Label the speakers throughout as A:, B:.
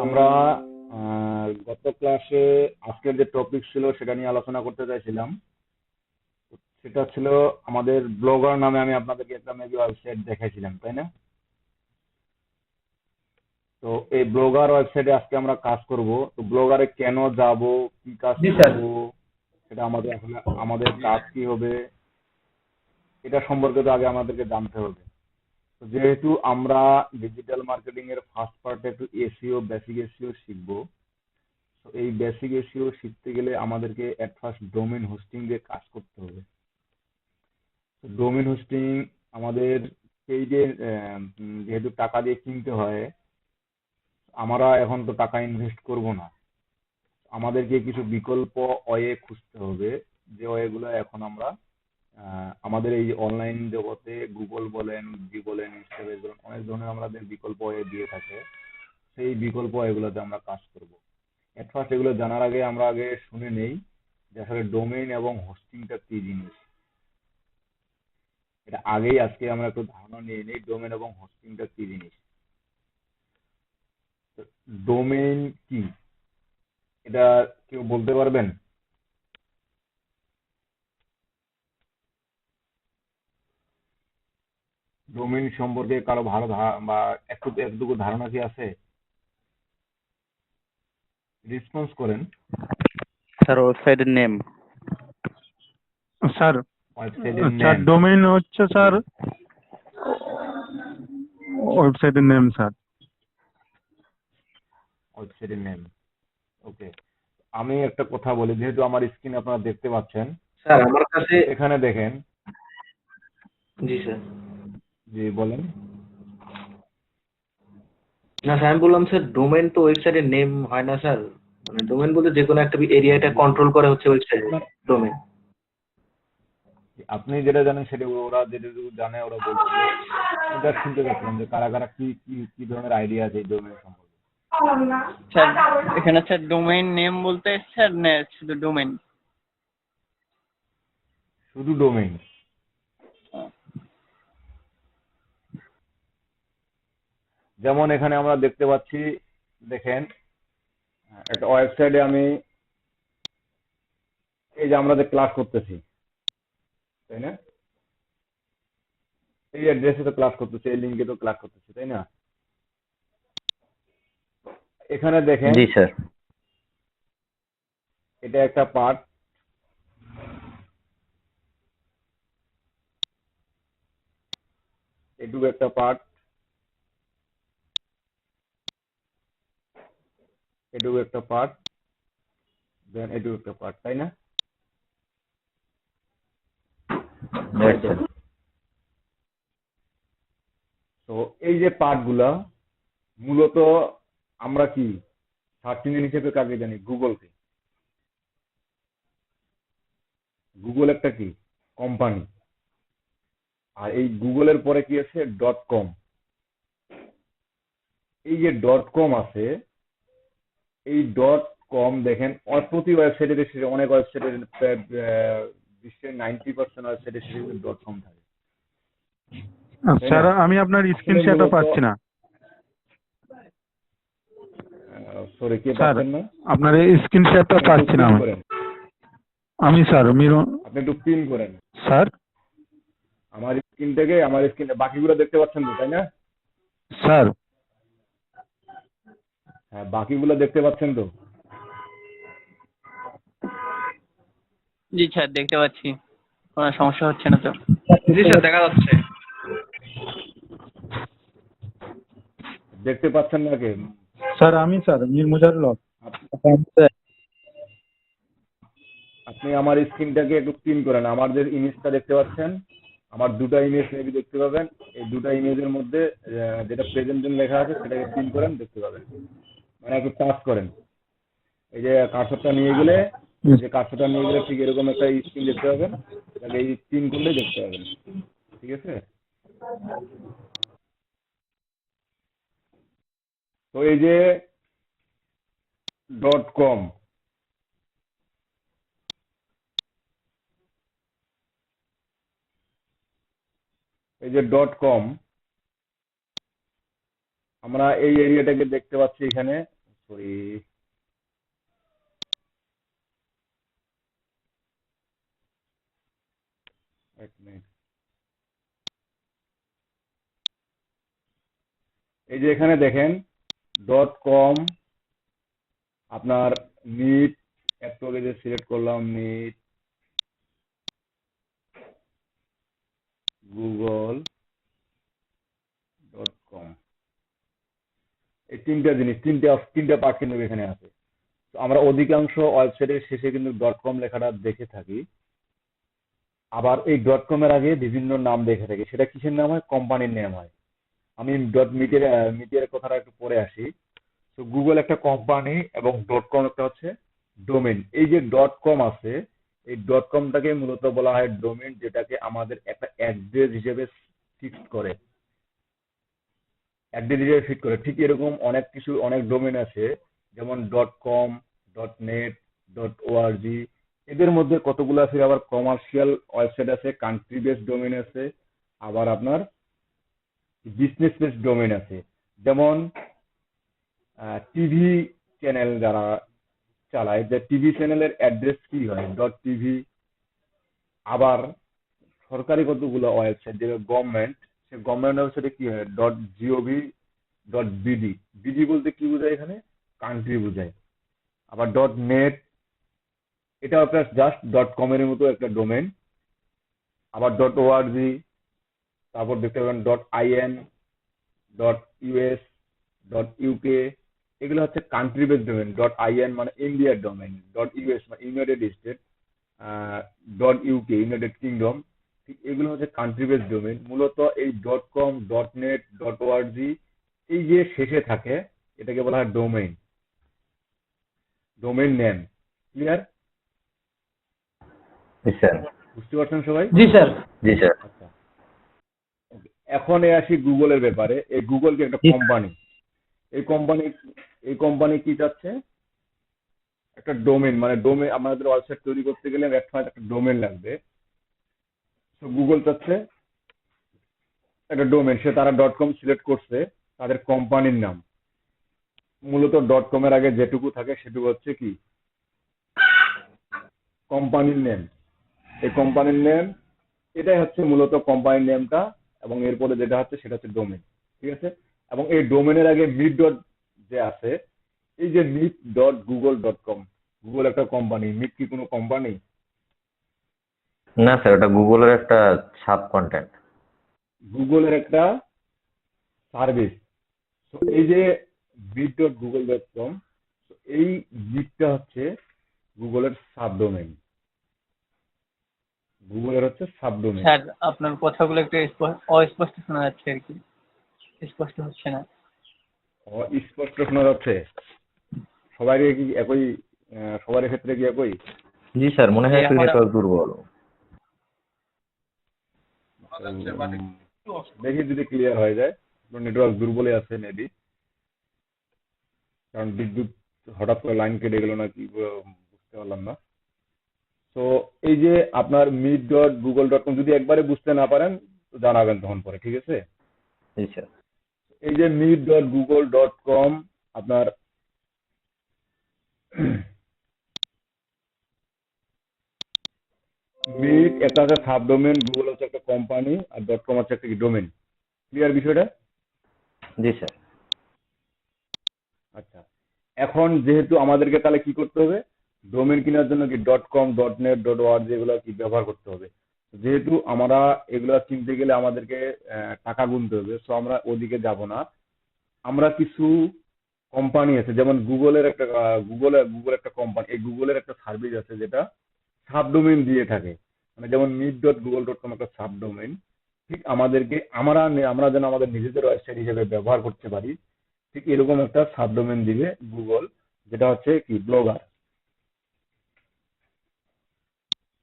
A: আমরা গত ক্লাসে আজকের যে টপিক ছিল সেটা নিয়ে আলোচনা করতে চাইছিলাম। সেটা ছিল আমাদের ব্লগার নামে আমি আপনাদেরকে একটা মেবি ওয়েবসাইট দেখাইছিলাম, তাই না? তো এই ব্লগার ওয়েবসাইটে আজকে আমরা কাজ করব। তো ব্লগারে কেন যাব, কি কাজ
B: জি স্যার।
A: করব, সেটা আমাদের আসলে আমাদের কাজ কি হবে, এটা সম্পর্কে তো আগে আমাদেরকে জানতে হবে। তো যেহেতু আমরা ডিজিটাল মার্কেটিং এর ফার্স্ট পার্টে একটু এসইও, বেসিক এসইও শিখবো। তো এই বেসিক এসইও শিখতে গেলে আমাদেরকে এট ফার্স্ট ডোমেইন হোস্টিং দিয়ে কাজ করতে হবে। ডোমেইন হোস্টিং আমাদের পেইডে যেহেতু টাকা দিয়ে কিনতে হয়, আমরা এখন তো টাকা ইনভেস্ট করব না। আমাদেরকে কিছু বিকল্প ওয়ে খুঁজতে হবে, যে ওয়েগুলো এখন আমরা আমাদের এই অনলাইন জগতে গুগল বলেন, বলেন, ইনস্টাগ্রাম বলেন, অনেক ধরনের আমাদের বিকল্প ওয়ে দিয়ে থাকে। সেই বিকল্প ওয়েগুলোতে আমরা কাজ করব। এট ফার্স্ট এগুলো জানার আগে আমরা আগে শুনে নেই যে আসলে ডোমেইন এবং হোস্টিংটা কি জিনিস। এটা আগেই আজকে আমরা একটু ধারণা নিয়ে নিই ডোমেইন এবং হোস্টিংটা কি জিনিস। ডোমেইন কি, এটা কেউ বলতে পারবেন? ডোমেইন সম্পর্কে কারো ভালো বা একটু একটুকু ধারণা কি আছে? রেসপন্স করেন।
C: স্যার ওয়েবসাইটের নেম।
B: স্যার
A: ওয়েবসাইটের
B: স্যার
A: নেম।
B: ডোমেইন হচ্ছে
A: জি,
B: স্যার ওয়েবসাইটের নেম স্যার।
A: ওয়েবসাইটের নেম। ওকে, আমি একটা কথা বলি, যেহেতু আমার স্ক্রিনে আপনারা দেখতে পাচ্ছেন।
D: স্যার আমার কাছে।
A: এখানে দেখেন।
D: জি স্যার।
A: জি বলেন।
D: না স্যার, আমি বললাম স্যার ডোমেন তো ওয়েবসাইটের নেম হয় না স্যার। মানে ডোমেন বলতে যে কোনো একটা এরিয়াটা কন্ট্রোল করে হচ্ছে ওয়েবসাইট
A: আপনার
D: ডোমেন।
A: আপনি যেটা জানেন সেটা, ওরা যেটুকু জানে ওরা বলছে। এটা শুনতে চাচ্ছিলাম যে কারা কারা কি কি কি ধরনের আইডিয়া আছে এই ডোমেইন সম্পর্কে।
C: স্যার এখানে স্যার ডোমেইন নেম বলতে স্যার শুধু ডোমেইন।
A: শুধু ডোমেইন। যেমন এখানে আমরা দেখতে পাচ্ছি, দেখেন, একটা ওয়েবসাইটে আমি এই যে আমরা যে ক্লাস করতেছি, তাই না? এই অ্যাড্রেসে তো ক্লাস করতেছি, এই লিঙ্কে তো ক্লাস করতেছি, তাই না? এখানে দেখেন,
C: জি স্যার।
A: এটা একটা পার্ট, এটুকু একটা পার্ট, এটুকু একটা পার্ট, দেন এটুকু একটা পার্ট, তাই না? তাই তো। তো এই যে পার্টগুলা মূলত আমরা কি সার্চ ইঞ্জিন হিসেবে কাকে জানি? গুগলকে। গুগল একটা কি কোম্পানি। আর এই গুগলের পরে কি আছে? Dot com. এই যে ডট কম আছে, এই ডট কম দেখেন প্রতি ওয়েবসাইটের শেষে, অনেক ওয়েবসাইটের বিশ্বের 90% ওয়েবসাইটের শেষে কিন্তু ডট কম থাকে, তাই না?
B: স্যার আমি আপনার স্ক্রিন
A: আসলে
B: শেয়ারটা
A: মূলত
B: পাচ্ছি না
A: সরি, কে
B: স্যার।
A: পাচ্ছেন না?
B: আপনার এই স্ক্রিন শেয়ারটা
A: আপনি একটু
B: পাচ্ছি না
A: পিন
B: আমি।
A: করেন।
B: আমি স্যার
A: আপনি একটু পিন করেন
B: স্যার।
A: আমার স্ক্রিনটা বাকিগুলো দেখতে পাচ্ছেন তো, তাই না?
B: স্যার
A: হ্যাঁ, বাকিগুলো দেখতে পাচ্ছেন তো?
C: জি স্যার দেখতে পাচ্ছি, কোনো সমস্যা হচ্ছে না তো?
D: জি স্যার দেখা যাচ্ছে।
A: দেখতে পাচ্ছেন না কে?
B: স্যার আমি স্যার মীর মুজাহির হক।
A: আপ- আপনি আমার স্ক্রিনটাকে একটু পিন করেন। আমার যে ইমেজটা দেখতে পাচ্ছেন, আমার দুটো ইমেজ মেবি দেখতে পাবেন। এই দুটো ইমেজের মধ্যে যেটা প্রেজেন্টেশন লেখা আছে সেটাকে পিন করেন, দেখতে পাবেন। মানে একটু টাচ করেন। এই যে কার্সরটা নিয়ে গেলে, ঠিক এরকম একটা স্ক্রিন দেখতে পাবেন। তাহলে এই পিন করলেই দেখতে পাবেন। ঠিক আছে? তো এই যে ডট কম, এই যে ডট কম, আমরা এই এরিয়াটাকে দেখতে পাচ্ছি এখানে। সরি, এক মিনিট। এই যে এখানে দেখেন .com, আপনার নিট, একটু আগে যে সিলেক্ট করলাম নিট, google.com, এই তিনটা পার্ট কিন্তু এখানে আছে। তো আমরা অধিকাংশ ওয়েবসাইটের শেষে কিন্তু .com লেখাটা দেখে থাকি। আবার এই .com এর আগে বিভিন্ন নাম দেখে থাকি, সেটা কিসের নাম হয়? কোম্পানির নাম হয়। আমি মিটের কথাটা একটু পরে আসি। তো গুগল একটা কোম্পানি এবং .com একটা হচ্ছে ডোমেন। এই যে .com আছে, এই .comটাকে মূলত বলা হয় ডোমেন, যেটাকে আমাদের একটা অ্যাড্রেস হিসেবে ফিক্স করে, ঠিক এরকম অনেক ডোমেন আছে, যেমন .com, .net, .org। এদের মধ্যে কতগুলো আছে আবার কমার্শিয়াল ওয়েবসাইট আছে, কান্ট্রি বেস ডোমেন আছে, আবার আপনার বিজনেস বেস ডোমেন আছে। যেমন টিভি চ্যানেল যারা চালায়, যে টিভি চ্যানেলের অ্যাড্রেস কি হয়? .tv। আবার সরকারি কতগুলো ওয়েবসাইট, যেটা গভর্নমেন্ট, সে গভর্নমেন্ট ওয়েবসাইটে কি হয়? .gov.bd। বিডি বলতে কি বোঝায়? এখানে কান্ট্রি বোঝায়। আবার .net, এটা আপনার জাস্ট .com এর মতো একটা ডোমেন। আবার .org, তারপর দেখতে পাবেন .in, .us, .uk, এগুলো হচ্ছে কান্ট্রি বেস ডোমেন। .in মানে ইন্ডিয়ার ডোমেন, .us মানে United state, .uk United kingdom. ঠিক এগুলো হচ্ছে কান্ট্রি বেস ডোমেন। মূলত এই .com, .net, .org এই যে শেষে থাকে, এটাকে বলা হয় ডোমেইন, ডোমেইন নেম। ক্লিয়ার?
E: জি স্যার।
A: বুঝতে পারছেন সবাই?
F: জি স্যার।
E: জি স্যার।
A: আচ্ছা, এখন আসি গুগলের ব্যাপারে। এই গুগল কি একটা কোম্পানি। এই কোম্পানি কি চাচ্ছে? একটা ডোমেন, মানে আমাদের ওয়েবসাইট তৈরি করতে গেলে একটা ডোমেন লাগবে। তো গুগল চাচ্ছে একটা ডোমেন, তারা .com সিলেক্ট করছে, তাদের কোম্পানির নাম। মূলত .com এর আগে যেটুকু থাকে সেটুকু হচ্ছে কি? কোম্পানির নেম। এই কোম্পানির নেম, এটাই হচ্ছে মূলত কোম্পানির নেমটা, এবং এরপরে যেটা হচ্ছে সেটা হচ্ছে ডোমেন। ঠিক আছে? এবং এই ডোমেনের আগে মিট ডট যে আছে, এই যে meet.google.com, গুগল একটা কোম্পানি, মিট কি কোনো কোম্পানি?
E: না স্যার, ওটা গুগলের একটা সাব কন্টেন্ট।
A: গুগলের একটা সার্ভিস। তো এই যে meet.google.com, এই মিটটা হচ্ছে গুগলের সাবডোমেন, গুগলের হচ্ছে সাবডোমেন।
C: স্যার আপনার কথাগুলো একটু অস্পষ্ট শোনা যাচ্ছে আর কি, স্পষ্ট হচ্ছে না।
A: স্পষ্ট শোনা যাচ্ছে? সবাই কি একই? সবার ক্ষেত্রে কি একই?
E: জি স্যার, মনে হয় একটু
C: এখন
E: নেটওয়ার্ক দুর্বল।
A: দেখি যদি ক্লিয়ার হয়ে যায়। নেটওয়ার্ক দুর্বলই আছে মেবি, কারণ বিদ্যুৎ হঠাৎ করে লাইন কেটে গেল না কি, বুঝতে পারলাম না। তো এই যে আপনার meet.google.com, যদি একবারে বুঝতে না পারেন তো জানাবেন তখন পরে, ঠিক আছে?
E: জি স্যার।
A: এই যে meet.google.com, আপনার মিট একটা হচ্ছে সাবডোমেন, গুগল হচ্ছে একটা কোম্পানি, আর .com হচ্ছে একটা ডোমেন। ক্লিয়ার বিষয়টা?
E: জি স্যার।
A: আচ্ছা, এখন যেহেতু আমাদেরকে তাহলে কি করতে হবে? ডোমেন কেনার জন্য কি .com, .net, .org এগুলো কি ব্যবহার করতে হবে। যেহেতু আমরা এগুলো কিনতে গেলে আমাদেরকে টাকা গুনতে হবে, সো আমরা ওদিকে যাব না। আমরা কিছু কোম্পানি আছে, যেমন গুগল একটা কোম্পানি, এই গুগলের একটা সার্ভিস আছে যেটা সাবডোমেন দিয়ে থাকে। মানে যেমন meet.google.com একটা সাবডোমেন, ঠিক আমরা যেন আমাদের নিজেদের ওয়েবসাইট হিসেবে ব্যবহার করতে পারি, ঠিক এরকম একটা সাবডোমেন দিবে গুগল, যেটা হচ্ছে কি ব্লগার।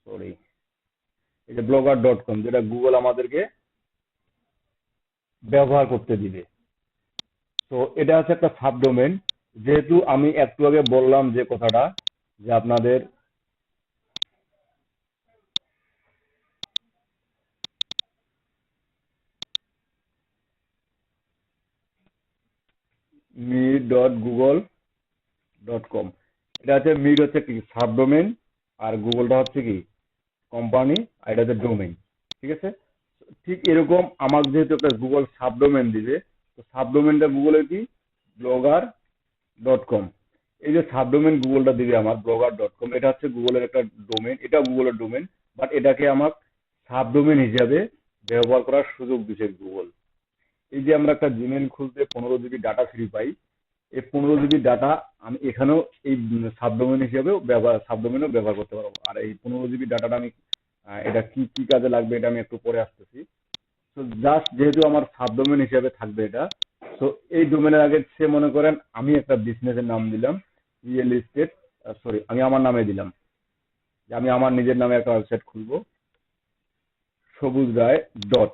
A: সরি, এই যে blogger.com, যেটা গুগল আমাদেরকে ব্যবহার করতে দিবে। তো এটা হচ্ছে একটা সাবডোমেন। যেহেতু আমি একটু আগে বললাম যে কথাটা, যে আপনাদের meet.google.com, .com। এটা হচ্ছে মিট হচ্ছে কি সাবডোমেন, আর গুগলটা হচ্ছে কি কোম্পানি, আর এটা হচ্ছে ডোমেন। ঠিক আছে, ঠিক এরকম আমার যেহেতু একটা গুগল সাবডোমেন দিবে, তো সাবডোমেনটা গুগলের কি blogger.com। এই যে সাবডোমেন গুগলটা দিবে আমার blogger.com, এটা হচ্ছে গুগলের একটা ডোমেন, এটা গুগলের ডোমেন, বাট এটাকে আমার সাবডোমেন হিসাবে ব্যবহার করার সুযোগ দিছে গুগল। এই যে আমরা একটা জিমেল খুলতে 15 GB ডাটা ফ্রি পাই, এই 15 GB ডাটা আমি এখানেও এই সাবডোমেন হিসেবেও সাবডোমেনও ব্যবহার করতে পারবো। আর এই 15 GB ডাটাটা আমি এটা কি কি কাজে লাগবে এটা আমি একটু পরে আসতেছি। তো জাস্ট যেহেতু আমার সাবডোমেন হিসেবে থাকবে এটা, তো এই ডোমেনের আগে সে মনে করেন আমি একটা বিজনেসের নাম দিলাম রিয়েল এস্টেট, সরি আমি আমার নামে দিলাম যে আমি আমার নিজের নামে একটা ওয়েবসাইট খুলবো সবুজ রায় ডট।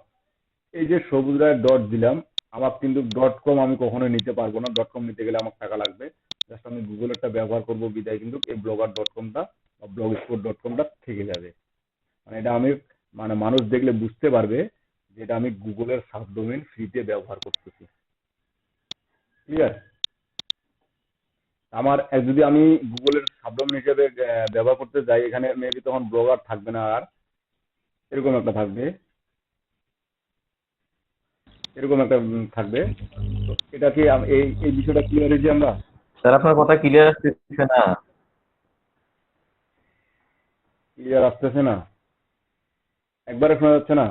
A: এই যে সবুজ রায় ডট দিলাম, আমার কিন্তু .com আমি কখনোই নিতে পারবো না, .com নিতে গেলে আমার টাকা লাগবে। জাস্ট আমি গুগলেরটা ব্যবহার করবো বিদায় কিন্তু এই blogger.comটা বা blogspot.comটা থেকে যাবে। মানে এটা আমি মানে মানুষ দেখলে বুঝতে পারবে যে এটা আমি গুগলের সাবডোমেন ফ্রিতে ব্যবহার করতেছি। ক্লিয়ার? আমার যদি আমি গুগলের সাবডোমেন হিসেবে ব্যবহার করতে যাই, এখানে মেবি তখন ব্লগার থাকবে না, আর এরকম একটা থাকবে, এরকম একটা থাকবে। তো এটা কি এই এই বিষয়টা ক্লিয়ার হয়েছে আমরা?
E: স্যার আপনার কথা ক্লিয়ার আসতেছে না।
A: ক্লিয়ার আসতেছে না? একবারে শোনা যাচ্ছে না?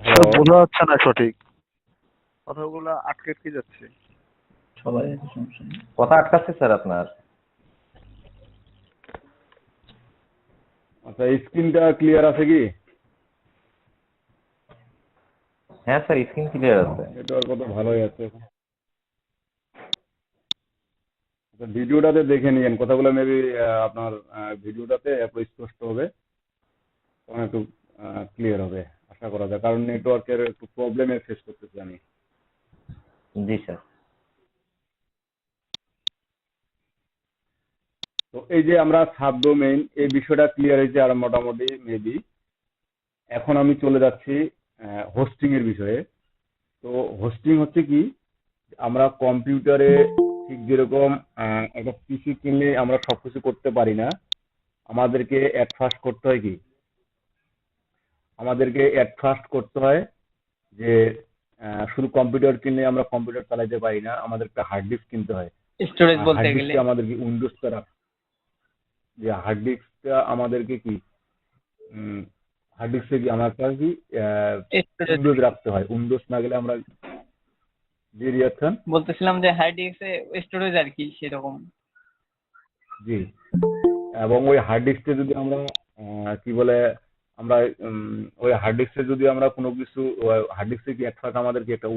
B: স্যার
A: হ্যালো,
B: বোঝা যাচ্ছে না সঠিক, কথাগুলো আটকে আটকে যাচ্ছে।
C: সবাই সমস্যা নেই।
E: কথা আটকাচ্ছে স্যার আপনার।
A: আচ্ছা স্ক্রিনটা ক্লিয়ার আছে কি?
E: হ্যাঁ স্যার স্ক্রিন ক্লিয়ার আছে।
A: নেটওয়ার্ক কত ভালোই আছে এখন। আচ্ছা ভিডিওটাতে দেখে নিয়েন কথাগুলো, মেবি আপনার ভিডিওটাতে একটু স্পষ্ট হবে, তখন একটু ক্লিয়ার হবে আশা করা যায়, কারণ নেটওয়ার্কের একটু প্রবলেমে ফেস করতেছি আমি।
E: জি স্যার।
A: তো এই যে আমরা সাবডোমেইন এই বিষয়টা ক্লিয়ার হয়েছে আর মোটামুটি মেবি। এখন আমি চলে যাচ্ছি হোস্টিং এর বিষয়ে। তো হোস্টিং হচ্ছে কি, আমরা কম্পিউটারে ঠিক যেরকম একটা পিসি কিনলে আমরা সবকিছু করতে পারি না, আমাদেরকে অ্যাট ফার্স্ট করতে হয় কি, আমাদেরকে অ্যাট ফার্স্ট করতে হয় যে শুধু কম্পিউটার কিনলে আমরা কম্পিউটার চালাতে পারি না, আমাদের একটা হার্ড ডিস্ক কিনতে হয়।
C: স্টোরেজ বলতে
A: হার্ড
C: গেলে
A: ডিস্কে আমাদেরকে উইন্ডোজটা যে হার্ড ডিস্কটা আমাদেরকে কি হার্ড ডিস্কে কি আমার কি
C: স্টোরেজ
A: উইন্ডোজ রাখতে হয়, উইন্ডোজ না গেলে আমরা জি রিয়াদ খান।
C: বলতেছিলাম যে হার্ড ডিস্কে স্টোরেজ আর কি সেরকম।
A: জি, এবং ওই হার্ড ডিস্কে যদি আমরা কি বলে আমরা ওই হার্ড ডিস্কে যদি আমরা কোনো কিছু হার্ড ডিস্কে কি একটা আমাদের কি একটা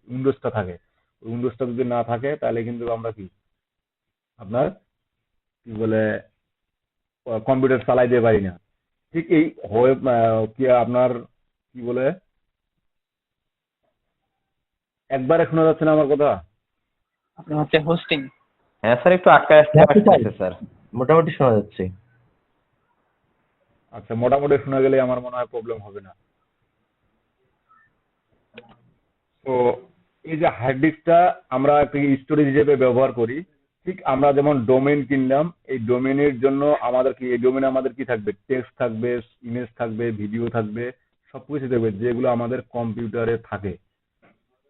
A: উইন্ডোজটা থাকে, উইন্ডোজটা যদি না থাকে তাহলে কিন্তু আমরা কি আপনার কি বলে কম্পিউটার চালাইতে পারি না। ঠিক এই কি আপনার কি বলে একবারে শোনা যাচ্ছে না আমার কথা?
C: আপনার হচ্ছে হোস্টিং।
E: হ্যাঁ স্যার একটু আটকায় আসতেছে স্যার, মোটামুটি শোনা যাচ্ছে।
A: আচ্ছা মোটামুটি শোনা গেলে আমার মনে হয় প্রবলেম হবে না। তো এই যে হার্ড ডিস্কটা আমরা একটা স্টোরেজ হিসেবে ব্যবহার করি, ঠিক আমরা যেমন ডোমেন কিনলাম, এই ডোমেনের জন্য আমাদের কি এই ডোমেনে আমাদের কি থাকবে, টেক্সট থাকবে, ইমেজ থাকবে, ভিডিও থাকবে, সবকিছু থাকবে যেগুলো আমাদের কম্পিউটারে থাকে।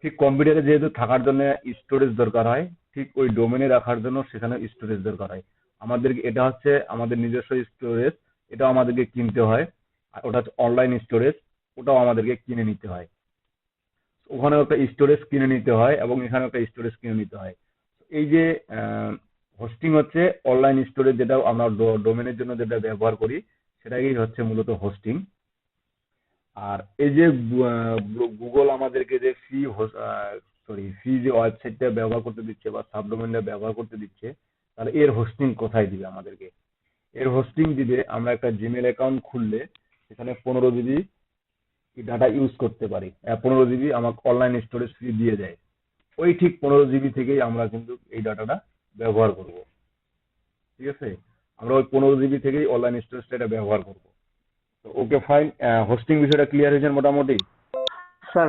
A: ঠিক কম্পিউটারে যেহেতু থাকার জন্য স্টোরেজ দরকার হয়, ঠিক ওই ডোমেনে রাখার জন্য সেখানে স্টোরেজ দরকার হয়। আমাদেরকে এটা হচ্ছে আমাদের নিজস্ব স্টোরেজ, এটাও আমাদেরকে কিনতে হয়। আর ওটা হচ্ছে অনলাইন স্টোরেজ, ওটাও আমাদেরকে কিনে নিতে হয়। ওখানেও একটা স্টোরেজ কিনে নিতে হয় এবং এখানেও একটা স্টোরেজ কিনে নিতে হয়। এই যে হোস্টিং হচ্ছে অনলাইন স্টোরেজ, যেটা আমরা ডোমেনের জন্য যেটা ব্যবহার করি সেটাই হচ্ছে মূলত হোস্টিং। আর এই যে গুগল আমাদেরকে যে ফ্রি যে ওয়েবসাইটটা ব্যবহার করতে দিচ্ছে বা সাবডোমেনটা ব্যবহার করতে দিচ্ছে, তাহলে এর হোস্টিং কোথায় দিবে আমাদেরকে? এর হোস্টিং দিবে আমরা একটা জিমেল অ্যাকাউন্ট খুললে সেখানে 15 GB ডাটা ইউজ করতে পারি, 15 GB আমাকে অনলাইন স্টোরেজ ফ্রি দিয়ে দেয়। ওই ঠিক 15 GB থেকেই আমরা কিন্তু এই ডাটাটা ব্যবহার করব। ঠিক আছে, আমরা ওই 15 GB থেকেই অনলাইন স্টোরেজটা এটা ব্যবহার করব। তো ওকে ফাইন, হোস্টিং বিষয়টা ক্লিয়ার হয়েছে মোটামুটি?
D: স্যার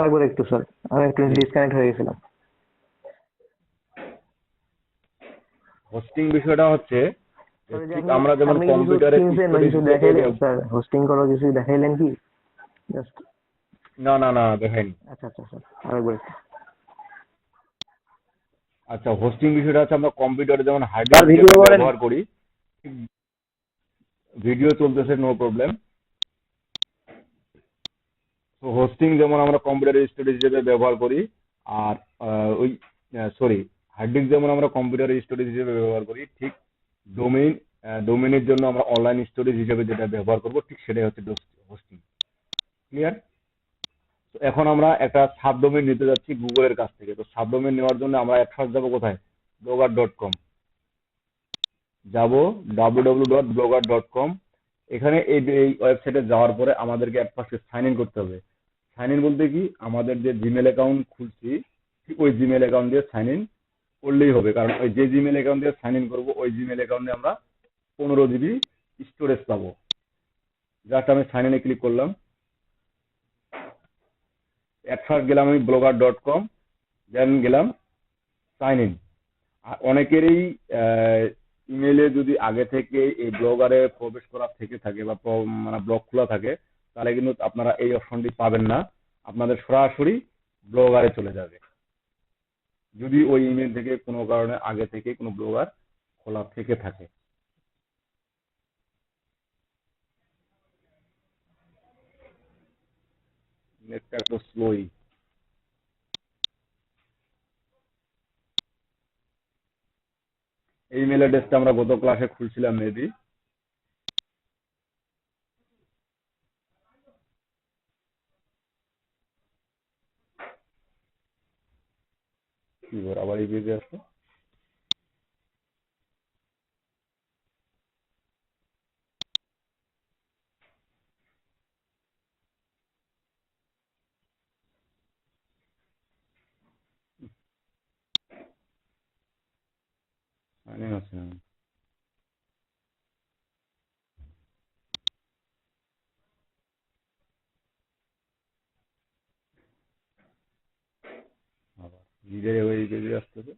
F: একবার একটু স্যার, আমি একটু ডিসকানেক্ট হয়ে গেছিলাম।
A: হোস্টিং বিষয়টা হচ্ছে যে
F: স্যার যে
A: ঠিক
F: আপনি
A: আমরা যেমন
F: আপনি কিছু
A: কম্পিউটারে
F: কিনছেন বা
A: স্টোরেজ
F: কিছু
A: হিসেবে
F: দেখাইলেন স্যার, হোস্টিং করা কিছু দেখাইলেন কি? জাস্ট
A: না দেখাইনি।
F: আচ্ছা আচ্ছা স্যার, আরেকবার একটু।
A: আচ্ছা, হোস্টিং বিষয়টা হচ্ছে আমরা কম্পিউটারে যেমন হার্ড
F: স্যার
A: ডিস্ক
F: ভিডিও
A: হিসেবে
F: করেন।
A: ব্যবহার করি, ভিডিও চলতেছে, নো প্রবলেম। তো হোস্টিং যেমন আমরা কম্পিউটার স্টোরেজ হিসেবে ব্যবহার করি, আর ওই সরি হার্ড ডিস্ক যেমন আমরা কম্পিউটার স্টোরেজ হিসেবে ব্যবহার করি, ঠিক ডোমেইনের জন্য আমরা অনলাইন স্টোরেজ হিসেবে যেটা ব্যবহার করব, ঠিক সেটাই হচ্ছে হোস্টিং। ক্লিয়ার? তো এখন আমরা একটা সাবডোমেইন নিতে যাচ্ছি গুগলের কাছ থেকে। তো সাবডোমেইন নেওয়ার জন্য আমরা ফার্স্ট যাবো কোথায়? blogger.com যাব, www.blogger.com। এখানে এই ওয়েবসাইটে যাওয়ার পরে আমাদেরকে ফার্স্টে সাইন ইন করতে হবে। সাইন ইন বলতে কি, আমাদের যে জিমেল অ্যাকাউন্ট খুলছি ঠিক ওই জিমেল অ্যাকাউন্ট দিয়ে সাইন ইন করলেই হবে, কারণ ওই যে জিমেল অ্যাকাউন্ট দিয়ে সাইন ইন করবো ওই জিমেল অ্যাকাউন্টে আমরা 15 জিবি স্টোরেজ পাবো। জাস্ট আমি সাইন ইনে ক্লিক করলাম। ফার্স্ট গেলাম আমি blogger.com, দেন গেলাম সাইন ইন। আর অনেকেরই ইমেলে যদি আগে থেকে এই ব্লগারে প্রবেশ করা থেকে থাকে বা মানে ব্লগ খোলা থাকে, তাহলে কিন্তু আপনারা এই অপশনটি পাবেন না, আপনাদের সরাসরি ব্লগারে চলে যাবে, যদি ওই ইমেল থেকে কোনো কারণে আগে থেকে কোনো ব্লগার খোলা থেকে থাকে। নেটটা একটু স্লোই। এই ইমেল অ্যাড্রেসটা আমরা গত ক্লাসে খুলছিলাম মেবি। কি বল, আবার এই পেজে আসতো। সাইন ইন হচ্ছে না। আবার নিজের ওই পেজে আসতেছে।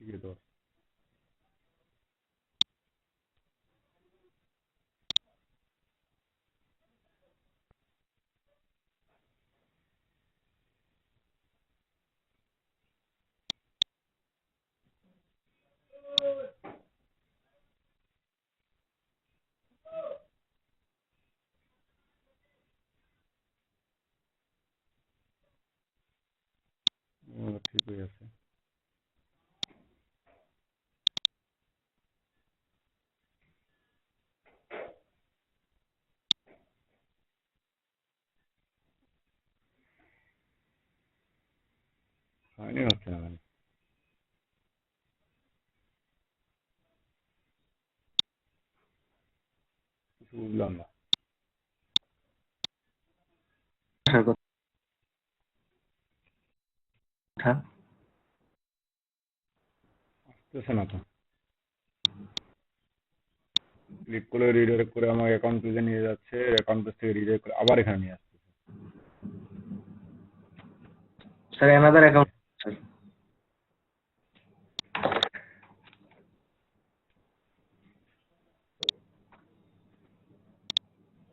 A: ঠিক আছে, ঠিক হয়ে আছে। সাইন ইন হচ্ছে না, মানে কিছু বুঝলাম না।
F: আসার কথা।
A: আসতেছে না তো। ক্লিক করে রিডাইরেক্ট করে আমার অ্যাকাউন্ট পেজে নিয়ে যাচ্ছে, অ্যাকাউন্ট পেজ থেকে রিডাইরেক্ট করে আবার এখানে নিয়ে আসছে।
F: Sir another account sir.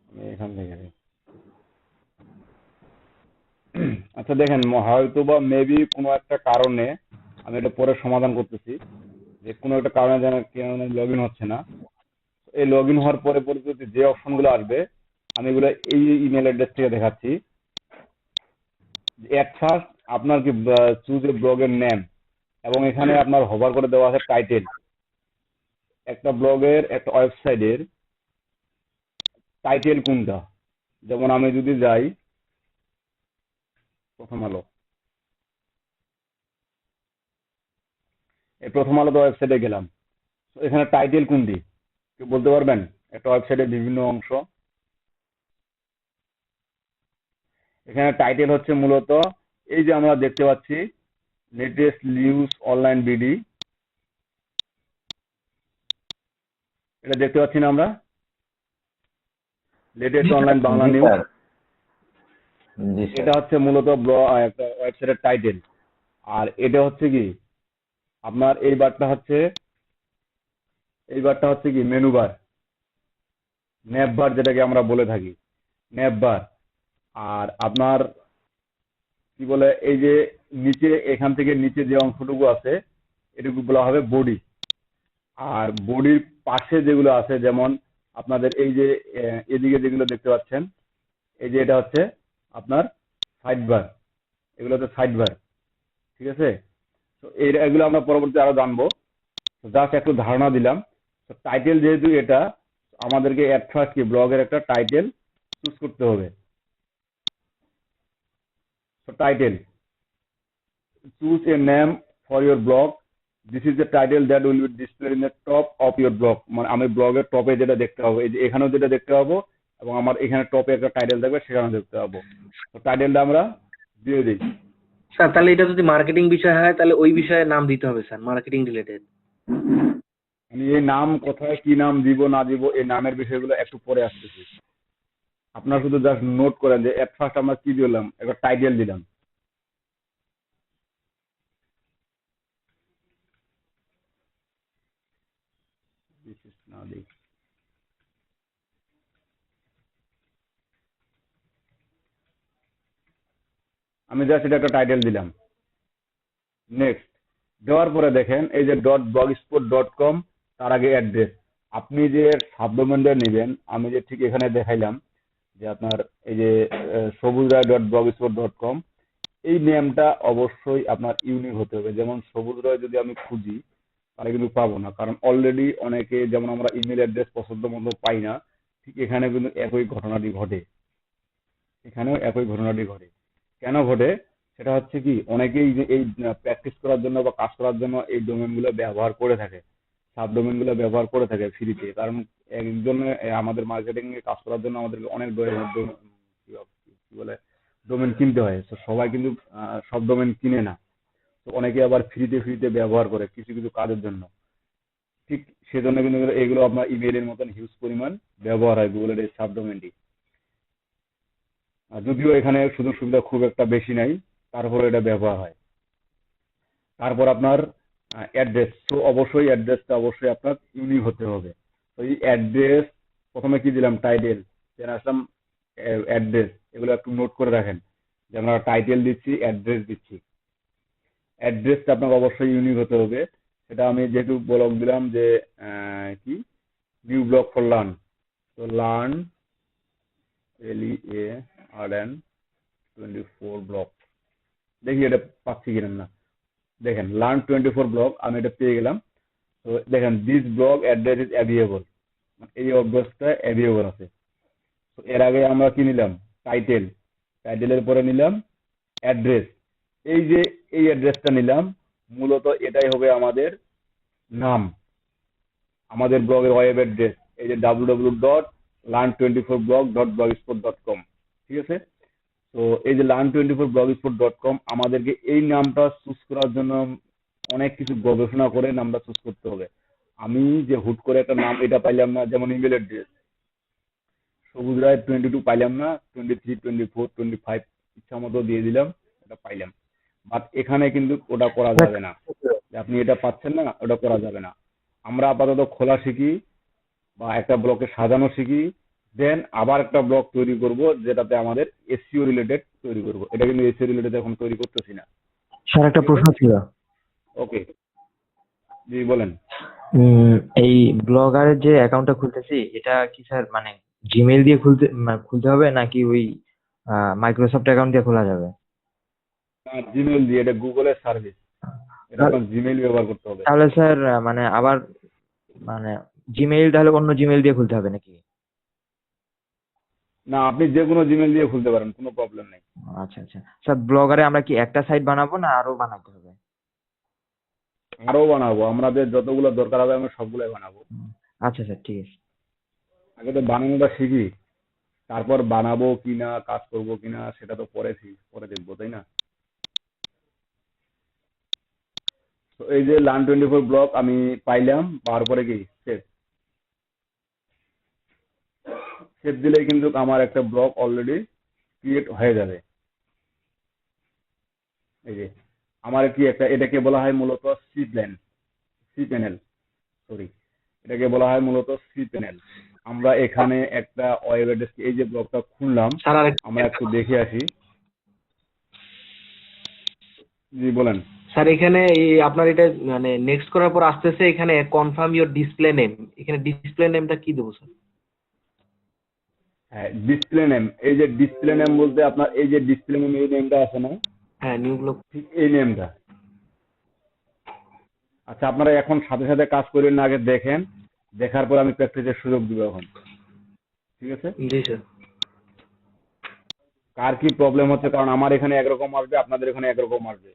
A: আমি এখান থেকে আচ্ছা দেখেন, হয়তো বা মেবি কোনো একটা কারণে, আমি এটা পরে সমাধান করতেছি, যে কোনো একটা কারণে যেন লগ ইন হচ্ছে না। এই লগ ইন হওয়ার পরে পরবর্তীতে যে অপশনগুলো আসবে আমি এগুলো এই ইমেল অ্যাড্রেস থেকে দেখাচ্ছি। এট ফার্স্ট আপনার কি চুজ এ ব্লগের নেম, এবং এখানে আপনার হোভার করে দেওয়া আছে টাইটেল। একটা ব্লগের, একটা ওয়েবসাইটের টাইটেল কোনটা, যেমন আমি যদি যাই প্রথম আলো, এই প্রথম আলো ওয়েবসাইটে গেলাম, তো এখানে টাইটেল কোনটি কেউ বলতে পারবেন? একটা ওয়েবসাইটের বিভিন্ন অংশ, এখানে টাইটেল হচ্ছে মূলত এই যে আমরা দেখতে পাচ্ছি লেটেস্ট নিউজ অনলাইন বিডি, এটা দেখতে পাচ্ছি না আমরা? লেটেস্ট অনলাইন বাংলা
E: জি
A: নিউজ,
E: স্যার, জি স্যার।
A: এটা হচ্ছে মূলত একটা ওয়েবসাইটের টাইটেল। আর এটা হচ্ছে কি আপনার এই বারটা হচ্ছে কি মেনু বার, ন্যাপ বার যেটাকে আমরা বলে থাকি, ন্যাপ বার। আর আপনার কি বলে এই যে নিচে এখান থেকে নিচে যে অংশটুকু আছে এটুকু বলা হবে বডি। আর বডির পাশে যেগুলো আছে যেমন আপনাদের এই যে এদিকে যেগুলো দেখতে পাচ্ছেন এই যে এটা হচ্ছে আপনার সাইড বার, এগুলো হচ্ছে সাইড বার, ঠিক আছে? তো এগুলো আমরা পরবর্তী আরো জানবো। জাস্ট একটু ধারণা দিলাম। তো টাইটেল যেহেতু এটা আমাদেরকে এট ফার্স্ট কি ব্লগের একটা টাইটেল চুজ করতে হবে। তো title, choose a name for your blog. This is the title that will be displayed in the top of your blog. মানে আমি ব্লগের টপে যেটা দেখতে পাবো, এই যে এখানেও যেটা দেখতে পাবো এবং আমার এখানে টপে একটা টাইটেল থাকবে সেখানেও দেখতে পাবো। তো টাইটেলটা আমরা দিয়ে দিই।
D: স্যার তাহলে এটা যদি মার্কেটিং বিষয় হয় তাহলে ওই বিষয়ে নাম দিতে হবে স্যার, মার্কেটিং রিলেটেড।
A: আমি এই নাম কোথায় কি নাম দিব না দিব এই নামের বিষয়গুলো একটু পরে আসতেছি। আপনার শুধু জাস্ট নোট করেন যে এট ফার্স্ট আমরা কি দিলাম, একটা টাইটেল দিলাম। This is now the আমি জাস্ট এটা একটা টাইটেল দিলাম। নেক্সট দেওয়ার পরে দেখেন এই যে .blogspot.com, তার আগে অ্যাড্রেস। আপনি যে সাবডোমেনটা নেবেন আমি যে ঠিক এখানে দেখাইলাম যে আপনার এই যে সবুজরায়.blogspot.com, এই নেমটা অবশ্যই আপনার ইউনিক হতে হবে। যেমন সবুজ রায় যদি আমি খুঁজি তাহলে কিন্তু পাবো না, কারণ অলরেডি অনেকে যেমন আমরা ইমেল অ্যাড্রেস পছন্দ মতো পাই না, ঠিক এখানে কিন্তু একই ঘটনাটি ঘটে। এখানেও একই ঘটনাটি ঘটে। কেন ঘটে সেটা হচ্ছে কি অনেকেই যে এই প্র্যাকটিস করার জন্য বা কাজ করার জন্য এই ডোমেনগুলো ব্যবহার করে থাকে, সাবডোমেনগুলো ব্যবহার করে থাকে ফ্রিতে। কারণ একজনে আমাদের মার্কেটিং এ কাজ করার জন্য আমাদের অনেক কি বলে ডোমেন কিনতে হয়। তো সবাই কিন্তু সব ডোমেন কিনে না। তো অনেকে আবার ফ্রিতে ব্যবহার করে কিছু কিছু কাজের জন্য। ঠিক সেজন্য কিন্তু এগুলো আপনার ইমেইলের মতন হিউজ পরিমাণ ব্যবহার হয় গুগলের এই সাবডোমেনটি। যদিও এখানে সুযোগ সুবিধা খুব একটা বেশি নাই, তারপরে এটা ব্যবহার হয়। তারপর আপনার অ্যাড্রেস, তো অবশ্যই অ্যাড্রেসটা অবশ্যই আপনার ইউনিক হতে হবে। তো এই অ্যাড্রেস প্রথমে কি দিলাম টাইটেল, দেন আসলাম অ্যাড্রেস। এগুলো একটু নোট করে রাখেন যে আমরা টাইটেল দিচ্ছি, অ্যাড্রেস দিচ্ছি। অ্যাড্রেসটা আপনাকে অবশ্যই ইউনিক হতে হবে। সেটা আমি যেহেতু ব্লগ দিলাম যে কি নিউ ব্লগ ফর লার্ন, তো লার্ন LEARN 24 ব্লগ, দেখি এটা পাচ্ছি কিনা না। দেখেন লার্ন 24 ব্লগ আমি এটা পেয়ে গেলাম। তো দেখেন দিস ব্লগ অ্যাড্রেস ইজ অ্যাভিয়েবল, এই অ্যাড্রেসটা অ্যাভিয়েবল আছে। তো এর আগে আমরা কি নিলাম টাইটেল, টাইটেলের পরে নিলাম অ্যাড্রেস। এই যে এই অ্যাড্রেসটা নিলাম মূলত এটাই হবে আমাদের নাম, আমাদের ব্লগের ওয়েব অ্যাড্রেস। এই যে www.learn24blog.blogspot.com, ঠিক আছে? তো এই যে learn24blogspot.com আমাদেরকে এই নামটা চুজ করার জন্য অনেক কিছু গবেষণা করে নামটা চুজ করতে হবে। আমি যে হুট করে একটা নাম এটা পাইলাম না, যেমন ইমেল অ্যাড্রেস সবুজ রায় 22 পাইলাম না, 23, 24, 25 ইচ্ছা মতো দিয়ে দিলাম, এটা পাইলাম। বাট এখানে কিন্তু ওটা করা যাবে না, যে আপনি এটা পাচ্ছেন না ওটা করা যাবে না। আমরা আপাতত খোলা শিখি বা একটা ব্লকে সাজানো শিখি, দেন আবার একটা ব্লক তৈরি করব যেটাতে আমাদের এসইও রিলেটেড তৈরি করব। এটা কিন্তু এসইও রিলেটেড এখন তৈরি করতেছি না।
F: স্যার একটা প্রশ্ন ছিল।
A: ওকে, জি বলেন।
F: এই ব্লগারের যে অ্যাকাউন্টটা খুলতেছি এটা কি স্যার মানে জিমেইল দিয়ে খুলতে হবে নাকি ওই মাইক্রোসফট অ্যাকাউন্ট দিয়ে খোলা যাবে?
A: জিমেইল দিয়ে, এটা গুগলের সার্ভিস, এটা আপনার জিমেইল ব্যবহার করতে হবে।
F: তাহলে স্যার মানে আবার মানে জিমেইল তাহলে অন্য জিমেইল দিয়ে খুলতে হবে নাকি?
A: না, আপনি যে কোনো জিমেইল দিয়ে খুলতে পারেন, কোনো প্রবলেম নেই।
F: আচ্ছা আচ্ছা স্যার, ব্লগারে আমরা কি একটা সাইট বানাবো না আরো বানাতে হবে?
A: আরো বানাবো, আমাদের যতগুলো দরকার হবে আমরা সবগুলোই বানাবো।
F: আচ্ছা স্যার, ঠিক আছে।
A: আগে তো বানানোটা শিখি, তারপর বানাবো কিনা কাজ করবো কিনা সেটা তো পরে দেখবো, তাই না? তো এই যে LAN24 ব্লক আমি পাইলাম, পাওয়ার পরে কি সেভ সেভ দিলে কিন্তু আমার একটা ব্লক অলরেডি ক্রিয়েট হয়ে যাবে। এই যে আমার কি একটা, এটাকে বলা হয় মূলত সি প্যানেল, সরি, এটাকে বলা হয় মূলত সি প্যানেল। আমরা এখানে একটা ওয়েব অ্যাড্রেস, এই যে ব্লকটা খুললাম,
D: স্যার আর
A: আমরা একটু দেখে আসি। জি বলেন।
D: স্যার এখানে এই আপনার এটা মানে নেক্সট করার পর আসতেছে এখানে কনফার্ম ইওর ডিসপ্লে নেম, এখানে ডিসপ্লে নেমটা কি দেবো স্যার?
A: হ্যাঁ, ডিসপ্লে নেম, এই যে ডিসপ্লে নেম বলতে আপনার এই যে ডিসপ্লে নেম, এই নেমটা আছে না,
D: হ্যাঁ নিউ ব্লক।
A: ঠিক এই নেমটা। আচ্ছা, আপনারা এখন সাথে সাথে কাজ করেন না, আগে দেখেন, দেখার পর আমি প্র্যাকটিসের সুযোগ দিব এখন, ঠিক আছে?
D: জি স্যার।
A: কার কি প্রবলেম হচ্ছে, কারণ আমার এখানে একরকম আসবে, আপনাদের এখানে একরকম আসবে।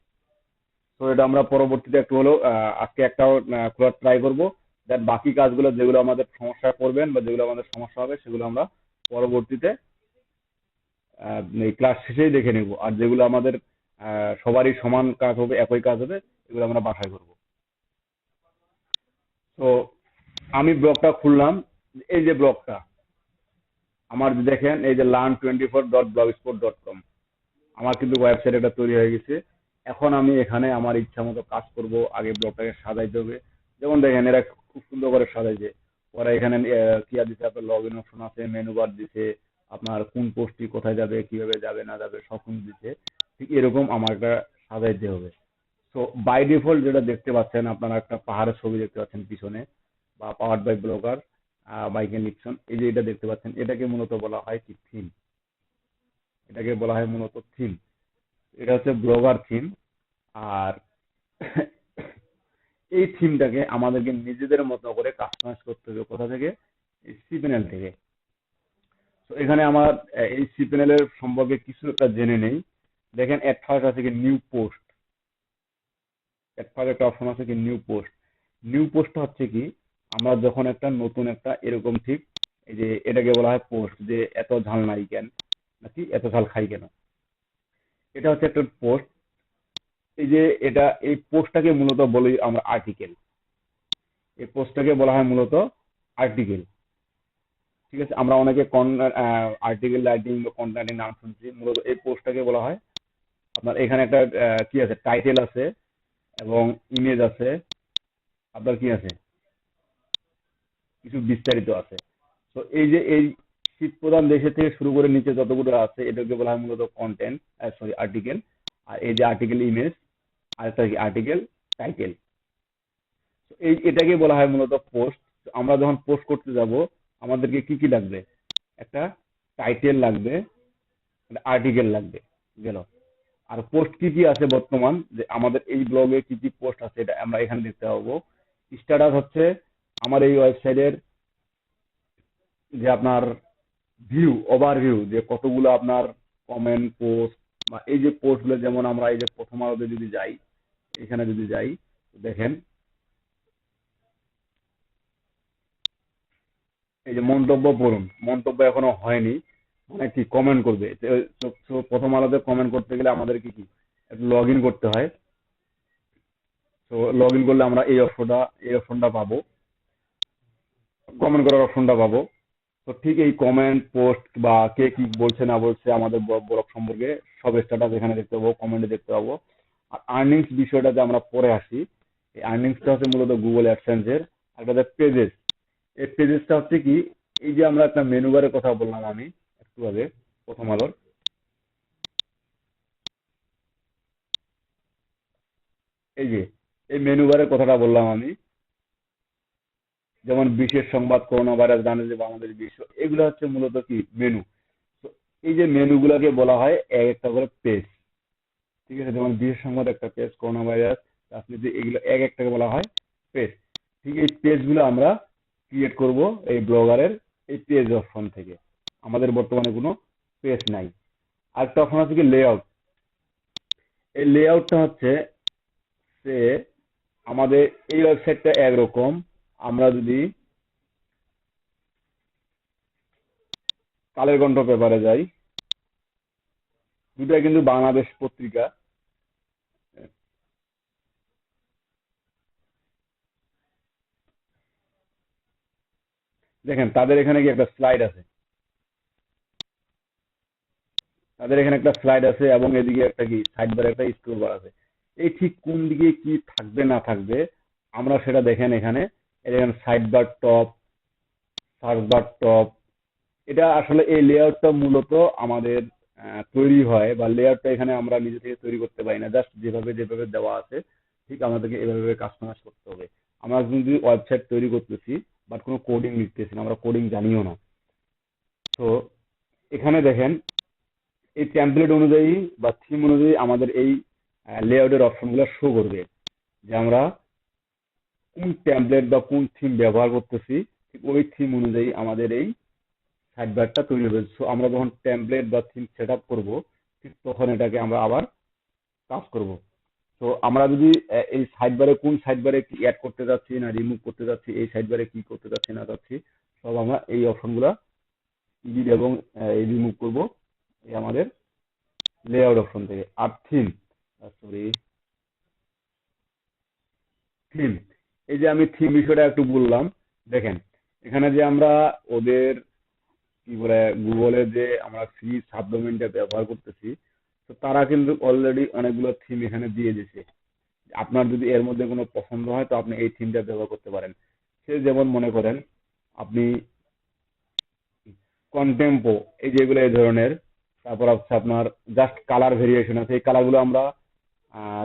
A: তো এটা আমরা পরবর্তীতে একটু হলেও আজকে একটাও খোলার ট্রাই করবো, দেন বাকি কাজগুলো যেগুলো আমাদের সমস্যা করবেন বা যেগুলো আমাদের সমস্যা হবে সেগুলো আমরা পরবর্তীতে এই ক্লাস শেষেই দেখে নেব। আর যেগুলো আমাদের সবারই সমান কাজ হবে, একই কাজ হবে, এগুলো আমরা বাসায় করব। তো আমি ব্লগটা খুললাম, এই যে ব্লগটা আমার দেখেন, এই যে learn24.blogspot.com, আমার কিন্তু ওয়েবসাইট এটা তৈরি হয়ে গেছে। এখন আমি এখানে আমার ইচ্ছা মতো কাজ করব। আগে ব্লগটাকে সাজাইতে হবে, যেমন দেখেন এরা খুব সুন্দর করে সাজাইছে। ওরা এখানে কি আর দিচ্ছে, আপনার লগ ইন অপশন আছে, মেনু বার দিছে, আপনার কোন পোস্টটি কোথায় যাবে, কিভাবে যাবে না যাবে সব কিছু দিচ্ছে। ঠিক এরকম আমার একটা সাজাইতে হবে। তো বাই ডিফল্ট যেটা দেখতে পাচ্ছেন, আপনারা একটা পাহাড়ের ছবি দেখতে পাচ্ছেন পিছনে, বা পাওয়ার্ড বাই ব্লগার বাইকে নিকসন, এই যে এটা দেখতে পাচ্ছেন, এটাকে মূলত বলা হয় কি থিম, এটাকে বলা হয় মূলত থিম। এটা হচ্ছে ব্লগার থিম। আর এই থিমটাকে আমাদেরকে নিজেদের মতো করে কাস্টমাইজ করতে হবে। কোথা থেকে? এই সি প্যানেল থেকে। তো এখানে আমার এই সি প্যানেলের সম্পর্কে কিছু একটা জেনে নেই। দেখেন এট ফার্স্ট আছে কি নিউ পোস্ট, এট ফার্স্ট একটা অপশন আছে কি নিউ পোস্ট। নিউ পোস্টটা হচ্ছে কি, আমরা যখন একটা নতুন একটা এরকম ঠিক, এই যে এটাকে বলা হয় পোস্ট, যে এত ঝাল নাই কেন, নাকি এত ঝাল খাই কেন, এটা হচ্ছে একটা পোস্ট। এই যে এটা, এই পোস্টটাকে মূলত বলি আমরা আর্টিকেল। এই পোস্টটাকে বলা হয় মূলত আর্টিকেল, ঠিক আছে? আমরা অনেকে আর্টিকেল রাইটিং বা কন্টেন্টের নাম শুনছি, মূলত এই পোস্টটাকে বলা হয়। আপনার এখানে একটা কি আছে, টাইটেল আছে এবং ইমেজ আছে, আপনার কি আছে, কিছু বিস্তারিত আছে। তো এই যে এই শীত প্রধান দেশে থেকে শুরু করে নিচে যতগুলো আছে, এটাকে বলা হয় মূলত কন্টেন্ট, সরি আর্টিকেল। আর এই যে আর্টিকেল ইমেজ, আরেকটা কি আর্টিকেল টাইটেল। এই এটাকে বলা হয় মূলত পোস্ট। আমরা যখন পোস্ট করতে যাব, আমাদেরকে কি কি লাগবে? একটা টাইটেল লাগবে, একটা আর্টিকেল লাগবে, গেল। আর পোস্ট কি কি আছে বর্তমান, যে আমাদের এই ব্লগে কি কি পোস্ট আছে, এটা আমরা এখানে দেখতে পাবো। স্ট্যাটাস হচ্ছে আমার এই ওয়েবসাইটের যে আপনার ভিউ, ওভারভিউ, যে কতগুলো আপনার কমেন্ট পোস্ট, বা এই যে পোস্টগুলো, যেমন আমরা এই যে প্রথম আলোতে যদি যাই, এখানে যদি যাই, দেখেন এই যে মন্তব্য পড়ুন, মন্তব্য এখনো হয়নি, মানে কি কমেন্ট করবে। তো প্রথম আলোতে কমেন্ট করতে গেলে আমাদের কি কি একটু লগ ইন করতে হয়। তো লগ ইন করলে আমরা এই অপশনটা পাবো, কমেন্ট করার অপশনটা পাবো। তো ঠিক এই কমেন্ট পোস্ট বা কে কি বলছে না বলছে আমাদের ব্লগ সম্পর্কে সব স্ট্যাটাস এখানে দেখতে পাবো, কমেন্টে দেখতে পাবো। আর আর্নিংস বিষয়টাতে আমরা পরে আসি। এই আর্নিংসটা হচ্ছে মূলত গুগল অ্যাডসেন্সের একটা পেজেস। এই পেজেসটা হচ্ছে কি, এই যে আমরা একটা মেনু বারের কথা বললাম আমি একটু আগে, প্রথম আলোর, এই যে এই মেনু বারের কথাটা বললাম আমি, যেমন বিশেষ সংবাদ, করোনা ভাইরাস, জানে যে বাংলাদেশ বিশ্ব, এগুলো হচ্ছে মূলত কি মেনু। তো এই যে মেনুগুলোকে বলা হয় এক একটা করে পেজ, ঠিক আছে? যেমন বিশেষ সংবাদ একটা পেজ, করোনা ভাইরাস, রাজনীতি, এগুলো এক একটাকে বলা হয় পেজ। ঠিক এই পেজগুলো আমরা ক্রিয়েট করব এই ব্লগারের এই পেজ অপশন থেকে। আমাদের বর্তমানে কোনো পেজ নাই। আরেকটা অপশন আছে কি লেআউট। এই লেআউটটা হচ্ছে যে আমাদের এই ওয়েবসাইটটা একরকম, আমরা যদি কালের কণ্ঠ পেপারে যাই, দুটাই কিন্তু বাংলাদেশ পত্রিকা, দেখেন তাদের এখানে কি একটা স্লাইড আছে, এবং এদিকে একটা কি সাইড বারে একটা স্ক্রল বার আছে। এই ঠিক কোন দিকে কি থাকবে না থাকবে আমরা সেটা দেখেন এখানে, এখানে side bar top, search bar top, এটা আসলে এই লেআউটটা মূলত আমাদের তৈরি হয়, বা লেআউটটা এখানে আমরা নিজে থেকে তৈরি করতে পারি না, জাস্ট যেভাবে যেভাবে দেওয়া আছে ঠিক আমাদেরকে এভাবে কাস্টমাইজ করতে হবে। আমরা যদি ওয়েবসাইট তৈরি করতেছি বাট কোনো কোডিং লিখতেছি না, আমরা কোডিং জানিও না, তো এখানে দেখেন এই টেমপ্লেট অনুযায়ী বা থিম অনুযায়ী আমাদের এই লেআউটের অপশনগুলো শো করবে যে আমরা কোন টেমপ্লেট বা কোন থিম ব্যবহার করতেছি, ঠিক ওই থিম অনুযায়ী আমাদের এই সাইড বারটা তৈরি হবে। সো আমরা যখন টেমপ্লেট বা থিম সেট আপ করবো ঠিক তখন এটাকে আমরা আবার কাজ করব। তো আমরা যদি এই সাইড বারে কোন সাইড বারে কি অ্যাড করতে যাচ্ছি না রিমুভ করতে যাচ্ছি, এই সাইড বারে কি করতে যাচ্ছি না যাচ্ছি, সব আমরা এই অপশনগুলো এডিট এবং এই রিমুভ করব এই আমাদের লেআউট অপশন থেকে। আর থিম থিম, এই যে আমি থিম বিষয়টা একটু বললাম, দেখেন এখানে যে আমরা ওদের কি বলে গুগলের যে আমরা ফ্রি সাবডোমেইনটা ব্যবহার করতেছি, তো তারা কিন্তু অলরেডি অনেকগুলো থিম এখানে দিয়ে দিয়েছে। আপনার যদি এর মধ্যে কোনো পছন্দ হয় তো আপনি এই থিমটা ব্যবহার করতে পারেন। সে যেমন মনে করেন আপনি কন্টেম্পো, এই যেগুলো এই ধরনের, তারপর হচ্ছে আপনার জাস্ট কালার ভেরিয়েশন আছে, এই কালারগুলো আমরা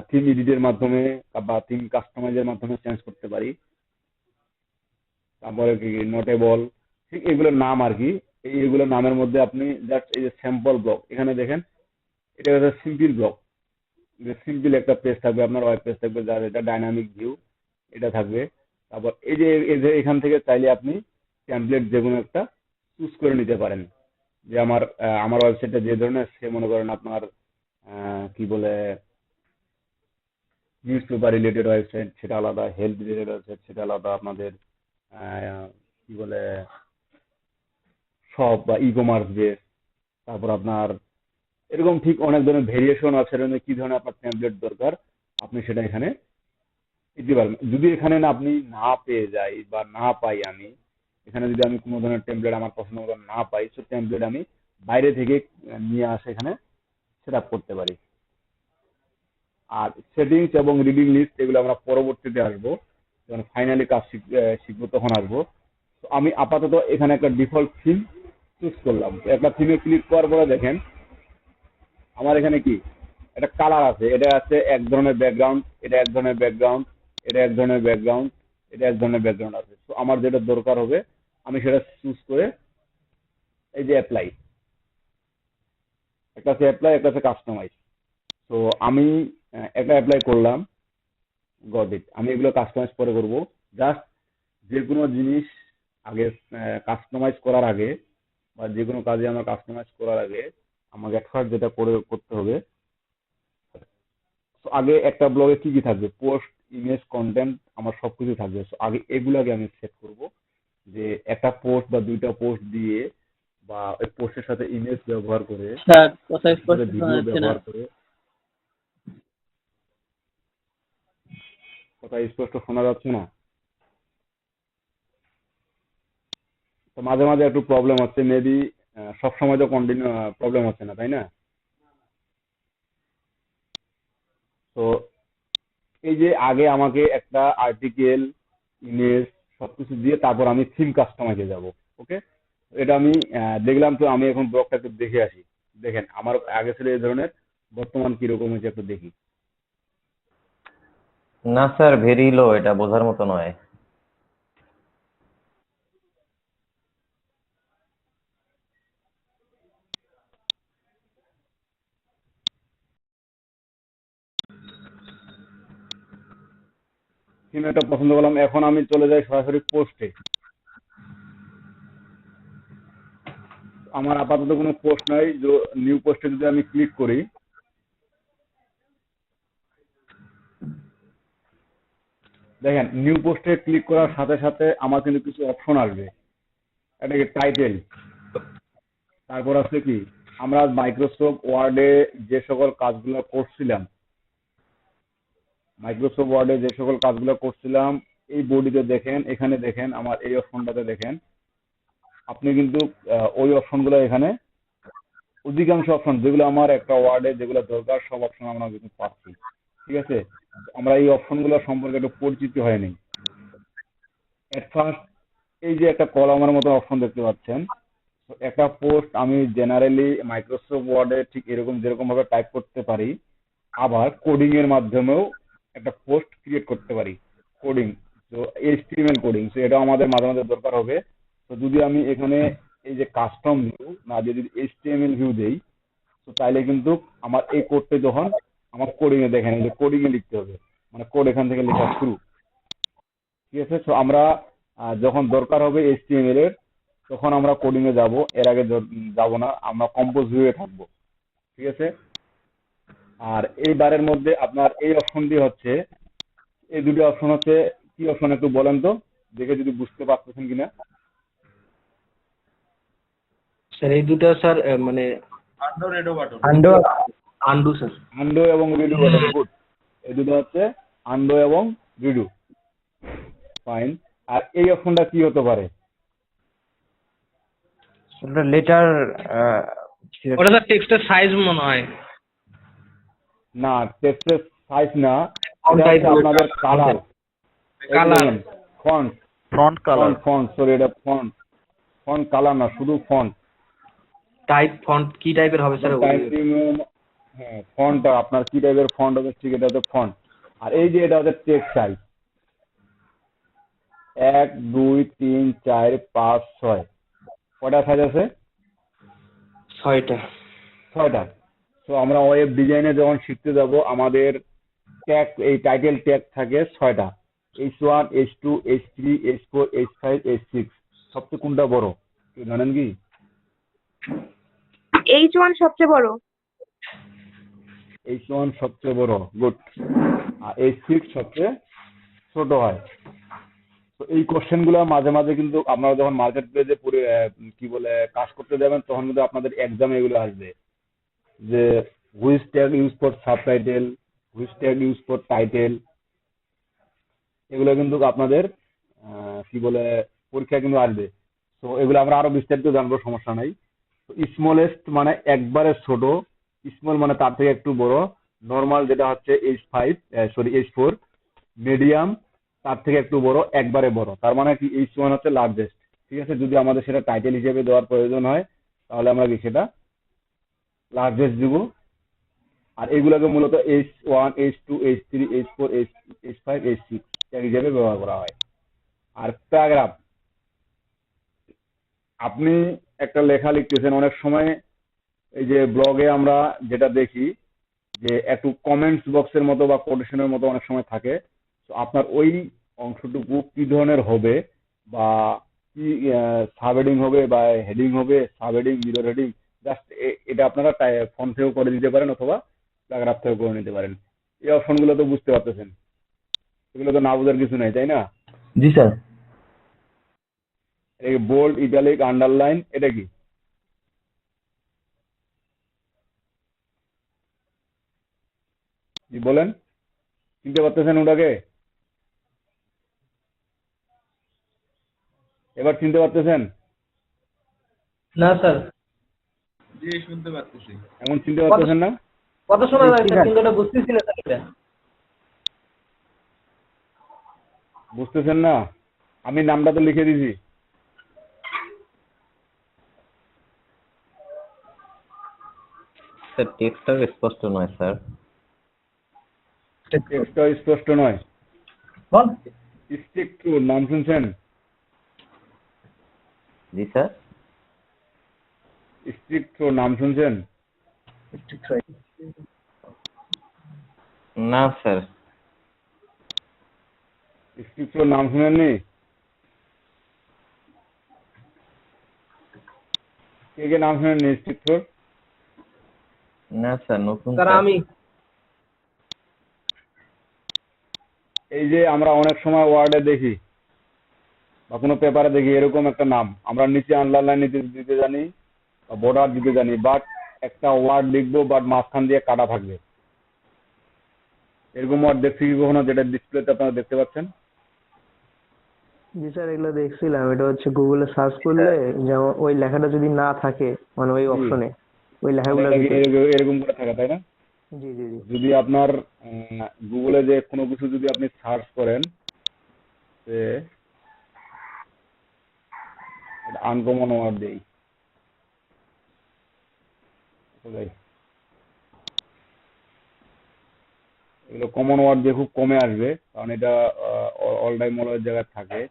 A: থিম এডিটের মাধ্যমে বা থিম কাস্টমাইজের মাধ্যমে চেঞ্জ করতে পারি। তারপরে কি নোটেবল, ঠিক এগুলোর নাম আর কি, এইগুলোর নামের মধ্যে আপনি জাস্ট এই যে স্যাম্পল ব্লক, এখানে দেখেন এটা হচ্ছে সিম্পল ব্লক, সিম্পল একটা পেজ থাকবে আপনার, ওয়েব পেজ থাকবে যার এটা ডাইনামিক ভিউ এটা থাকবে। তারপর এই যে এখান থেকে চাইলে আপনি টেমপ্লেট যে কোনো একটা চুজ করে নিতে পারেন, যে আমার ওয়েবসাইটটা যে ধরনের, সে মনে করেন আপনার কি বলে নিউজ পেপার রিলেটেড ওয়েবসাইট সেটা আলাদা, হেলথ রিলেটেড ওয়েবসাইট সেটা আলাদা, আপনাদের কি বলে শপ বা ই কমার্স বেস, তারপর আপনার এরকম ঠিক অনেক ধরনের ভেরিয়েশন আছে, কি ধরনের আপনার টেমপ্লেট দরকার আপনি সেটা এখানে দিতে পারবেন। যদি এখানে না আপনি না পেয়ে যাই বা না পাই, আমি এখানে যদি আমি কোনো ধরনের টেমপ্লেট আমার পছন্দ মতো না পাই, সে টেমপ্লেট আমি বাইরে থেকে নিয়ে আসে এখানে সেট আপ করতে পারি। আর সেটিংস এবং রিডিং লিস্ট এগুলো আমরা পরবর্তীতে আসবো, যখন ফাইনালি কাজ শিখবো তখন আসবো। তো আমি আপাতত এখানে একটা ডিফল্ট থিম চুজ করলাম। একটা থিমে ক্লিক করার পরে দেখেন আমার এখানে কি একটা কালার আছে, এটা আছে এক ধরনের ব্যাকগ্রাউন্ড, এটা এক ধরনের ব্যাকগ্রাউন্ড, এটা এক ধরনের ব্যাকগ্রাউন্ড, এটা এক ধরনের ব্যাকগ্রাউন্ড আছে। তো আমার যেটা দরকার হবে আমি সেটা চুজ করে এই যে অ্যাপ্লাই, একটা আছে অ্যাপ্লাই, একটা আছে কাস্টমাইজ। তো আমি একটা অ্যাপ্লাই করলাম, গট ইট। আমি এগুলো কাস্টমাইজ পরে করব। জাস্ট যে কোনো জিনিস আগে কাস্টমাইজ করার আগে বা যে কোনো কাজে আমার কাস্টমাইজ করার আগে আমাকে ফার্স্ট যেটা করতে হবে, আগে একটা ব্লগে কি কি থাকবে, পোস্ট, ইমেজ, কন্টেন্ট, আমার সবকিছু থাকবে। So, আগে এগুলাকে আমি সেট করব, যে একটা পোস্ট বা দুইটা পোস্ট দিয়ে বা ওই পোস্টের সাথে ইমেজ ব্যবহার করে,
C: স্যার কথা স্পষ্ট শোনা
A: ভিডিও
C: যাচ্ছে না।
A: ব্যবহার করে। কথা স্পষ্ট শোনা যাচ্ছে না, তো মাঝে মাঝে একটু প্রবলেম হচ্ছে, মেবি সবসময় তো কন্টিনিউ প্রবলেম হচ্ছে না, তাই না? তো এই যে আগে আমাকে একটা আর্টিকেল, ইমেজ সবকিছু দিয়ে তারপর আমি থিম কাস্টমাইজে যাব। ওকে, এটা আমি দেখলাম। তো আমি এখন ব্লগটা একটু দেখে আসি। দেখেন আমার আগে ছিল এই ধরনের, বর্তমান কিরকম হয়েছে একটু দেখি।
E: না স্যার, ভেরি লো, এটা বোঝার মতো নয়।
A: থিম একটা পছন্দ করলাম, এখন আমি চলে যাই সরাসরি পোস্টে। আমার আপাতত কোনো পোস্ট নাই, যে নিউ পোস্টে যদি আমি ক্লিক করি, দেখেন নিউ পোস্টে ক্লিক করার সাথে সাথে আমার কিন্তু কিছু অপশন আসবে। এটা কি টাইটেল, তারপর আছে কি আমরা মাইক্রোসফট ওয়ার্ডে যে সকল কাজগুলো করছিলাম, এই বডিতে দেখেন, এখানে দেখেন আমার এই অপশনটাতে দেখেন আপনি কিন্তু ওই অপশনগুলো এখানে অধিকাংশ অপশন যেগুলো আমার একটা ওয়ার্ডে যেগুলো দরকার সব অপশন আমরা কিন্তু পাচ্ছি। ঠিক আছে, আমরা এই অপশনগুলো সম্পর্কে একটু পরিচিত হয়নি। এট ফার্স্ট এই যে একটা কলামের মতো অপশন দেখতে পাচ্ছেন, তো একটা পোস্ট আমি জেনারেলি মাইক্রোসফট ওয়ার্ডে ঠিক এরকম যেরকম ভাবে টাইপ করতে পারি, আবার কোডিং এর মাধ্যমেও একটা পোস্ট ক্রিয়েট করতে পারি। কোডিং, তো এইচটিএমএল কোডিং, তো এটা আমাদের মাঝে মাঝে দরকার হবে। তো যদি আমি এখানে এই যে কাস্টম ভিউ না দিয়ে যদি এইচটিএমএল ভিউ দেই, তো তাইলে কিন্তু আমার এই কোডটা যখন আমার কোডিং এ দেখেন, এই যে কোডিং এ লিখতে হবে, মানে কোড এখান থেকে লেখা শুরু। ঠিক আছে, তো আমরা যখন দরকার হবে এইচটিএমএল এর, তখন আমরা কোডিং এ যাব, এর আগে যাব না, আমরা কম্পোজ ভিউ এ থাকবো। ঠিক আছে, আর এই বারের মধ্যে আপনার এই অপশনটি হচ্ছে, এই দুটো অপশন হচ্ছে কি অপশন একটু বলেন তো, দেখে যদি বুঝতে পারতেছেন কিনা।
D: স্যার এই দুটো স্যার মানে
F: আন্ডো
D: আন্ডু স্যার।
A: আন্ডো এবং রিডু, গুড। এই দুটো হচ্ছে আন্ডো এবং রিডু, ফাইন। আর এই অপশনটা কি হতে পারে?
F: লেটার
D: ওটা স্যার টেক্সটের সাইজ মনে হয়।
A: না, টেক্সটের সাইজ না,
D: Font
A: এটা হচ্ছে
D: type
A: আপনাদের colour,
D: colour
A: font,
B: front colour.
A: Font, sorry, এটা ফন্ট, ফন্ট কালার না, শুধু ফন্ট
D: টাইপ ফন্ট কি টাইপের হবে স্যার?
A: Type premium. হ্যাঁ, ফন্টটা আপনার কি টাইপের ফন্ট হবে, ঠিক, এটা হচ্ছে ফন্ট। আর এই যে এটা হচ্ছে টেক্সট সাইজ, 1 2 3 4 5 6, কয়টা সাইজ আছে?
D: 6টা।
A: 6টা। তো আমরা ওয়েব ডিজাইনে যখন শিখতে যাব, আমাদের ট্যাগ, এই টাইটেল ট্যাগ থাকে 6টা, H1 H2 H3 H4 H5 H6। সবচেয়ে কোনটা বড় কেউ জানেন কি?
G: H1 সবচেয়ে বড়।
A: H1 সবচেয়ে বড়, গুড। আর H6 সবচেয়ে ছোট হয়। তো এই কোশ্চেন গুলো মাঝে মাঝে কিন্তু আপনারা যখন মার্কেট প্লেসে পুরো কি বলে কাজ করতে যাবেন, তখন কিন্তু আপনাদের এক্সামে এগুলো আসবে, যে which tag use for subtitle, which tag use for title. এগুলো কিন্তু আপনাদের কি বলে পরীক্ষা কিন্তু আসবে। তো এগুলো আমরা আরো বিস্তারিত জানবো, সমস্যা নাই। তো স্মলেস্ট মানে একবারে ছোট, স্মল মানে তার থেকে একটু বড়, নর্মাল যেটা হচ্ছে H4, মিডিয়াম তার থেকে একটু বড়, একবারে বড়, তার মানে কি H1 হচ্ছে লার্জেস্ট। ঠিক আছে, যদি আমাদের সেটা টাইটেল হিসেবে দেওয়ার প্রয়োজন হয়, তাহলে আমরা কি সেটা লার্জেস্ট দিব। আর এগুলোকে মূলত H1 H2 H3 H4 H5 H6 হিসেবে ব্যবহার করা হয়। আর প্যারাগ্রাফ, আপনি একটা লেখা লিখতেছেন, অনেক সময় এই যে ব্লগে আমরা যেটা দেখি যে একটু কমেন্টস বক্সের মতো বা কোটেশনের মতো অনেক সময় থাকে। তো আপনার ওই অংশটুকু কি ধরনের হবে, বা কি সাবহেডিং হবে বা হেডিং হবে, সাবহেডিং, মিরর হেডিং, জাস্ট এটা আপনারা ফন্ট থেকেও করে দিতে পারেন অথবা প্যারাগ্রাফ থেকেও করে নিতে পারেন। এই অপশনগুলো তো বুঝতে পারতেছেন, এগুলো তো না বোঝার কিছু নেই, তাই না?
F: জি স্যার।
A: এই বোল্ড, ইটালিক, আন্ডারলাইন, এটা কি? কি বলেন, চিনতে পারতেছেন ওটাকে? এবার চিনতে পারতেছেন?
D: না স্যার,
A: এমন চিনতে পারতেছেন না?
D: কথা শোনা যায় স্যার, কিন্তু এটা বুঝতেছি না স্যার। এটা
A: বুঝতেছেন না? আমি নামটা তো লিখে দিছি।
E: স্যার টেক্সটটা স্পষ্ট নয় স্যার।
A: টেক্সটটা স্পষ্ট নয়।
D: বল।
A: স্টিক টু নাম শুনছেন?
E: জি স্যার।
A: স্টিক টু নাম শুনছেন?
E: না স্যার।
A: স্টিক টু নাম শুনেননি? কে কে নাম শুনেননি স্টিক টু?
E: না স্যার, নতুন
D: স্যার
E: স্যার।
D: আমি
A: এই যে আমরা অনেক সময় ওয়ার্ডে দেখি বা কোনো পেপারে দেখি এরকম একটা নাম, আমরা নিচে আন্ডারলাইন দিতে জানি বা বর্ডার দিতে জানি, বাট একটা ওয়ার্ড লিখবো বাট মাঝখান দিয়ে কাটা থাকবে। এরকম ওয়ার্ড দেখছি কি কখনো, যেটা ডিসপ্লেতে আপনারা দেখতে পাচ্ছেন?
G: জি স্যার, এগুলো দেখছিলাম। এটা হচ্ছে গুগলে সার্চ করলে যেমন ওই লেখাটা যদি না থাকে, মানে ওই
A: জি,
G: অপশনে ওই
A: মানে
G: লেখাগুলোর
A: এটা কি
G: ভিতরে।
A: এরকম করে থাকে তাই না?
G: জি জি জি।
A: যদি আপনার গুগলে যে কোনো কিছু যদি আপনি সার্চ করেন, যে আনকমন ওয়ার্ড দেই, কোথায়? এগুলো কমন ওয়ার্ড দিয়ে খুব কমে আসবে, কারণ এটা অল টাইম অলওয়েজ জায়গায় থাকে।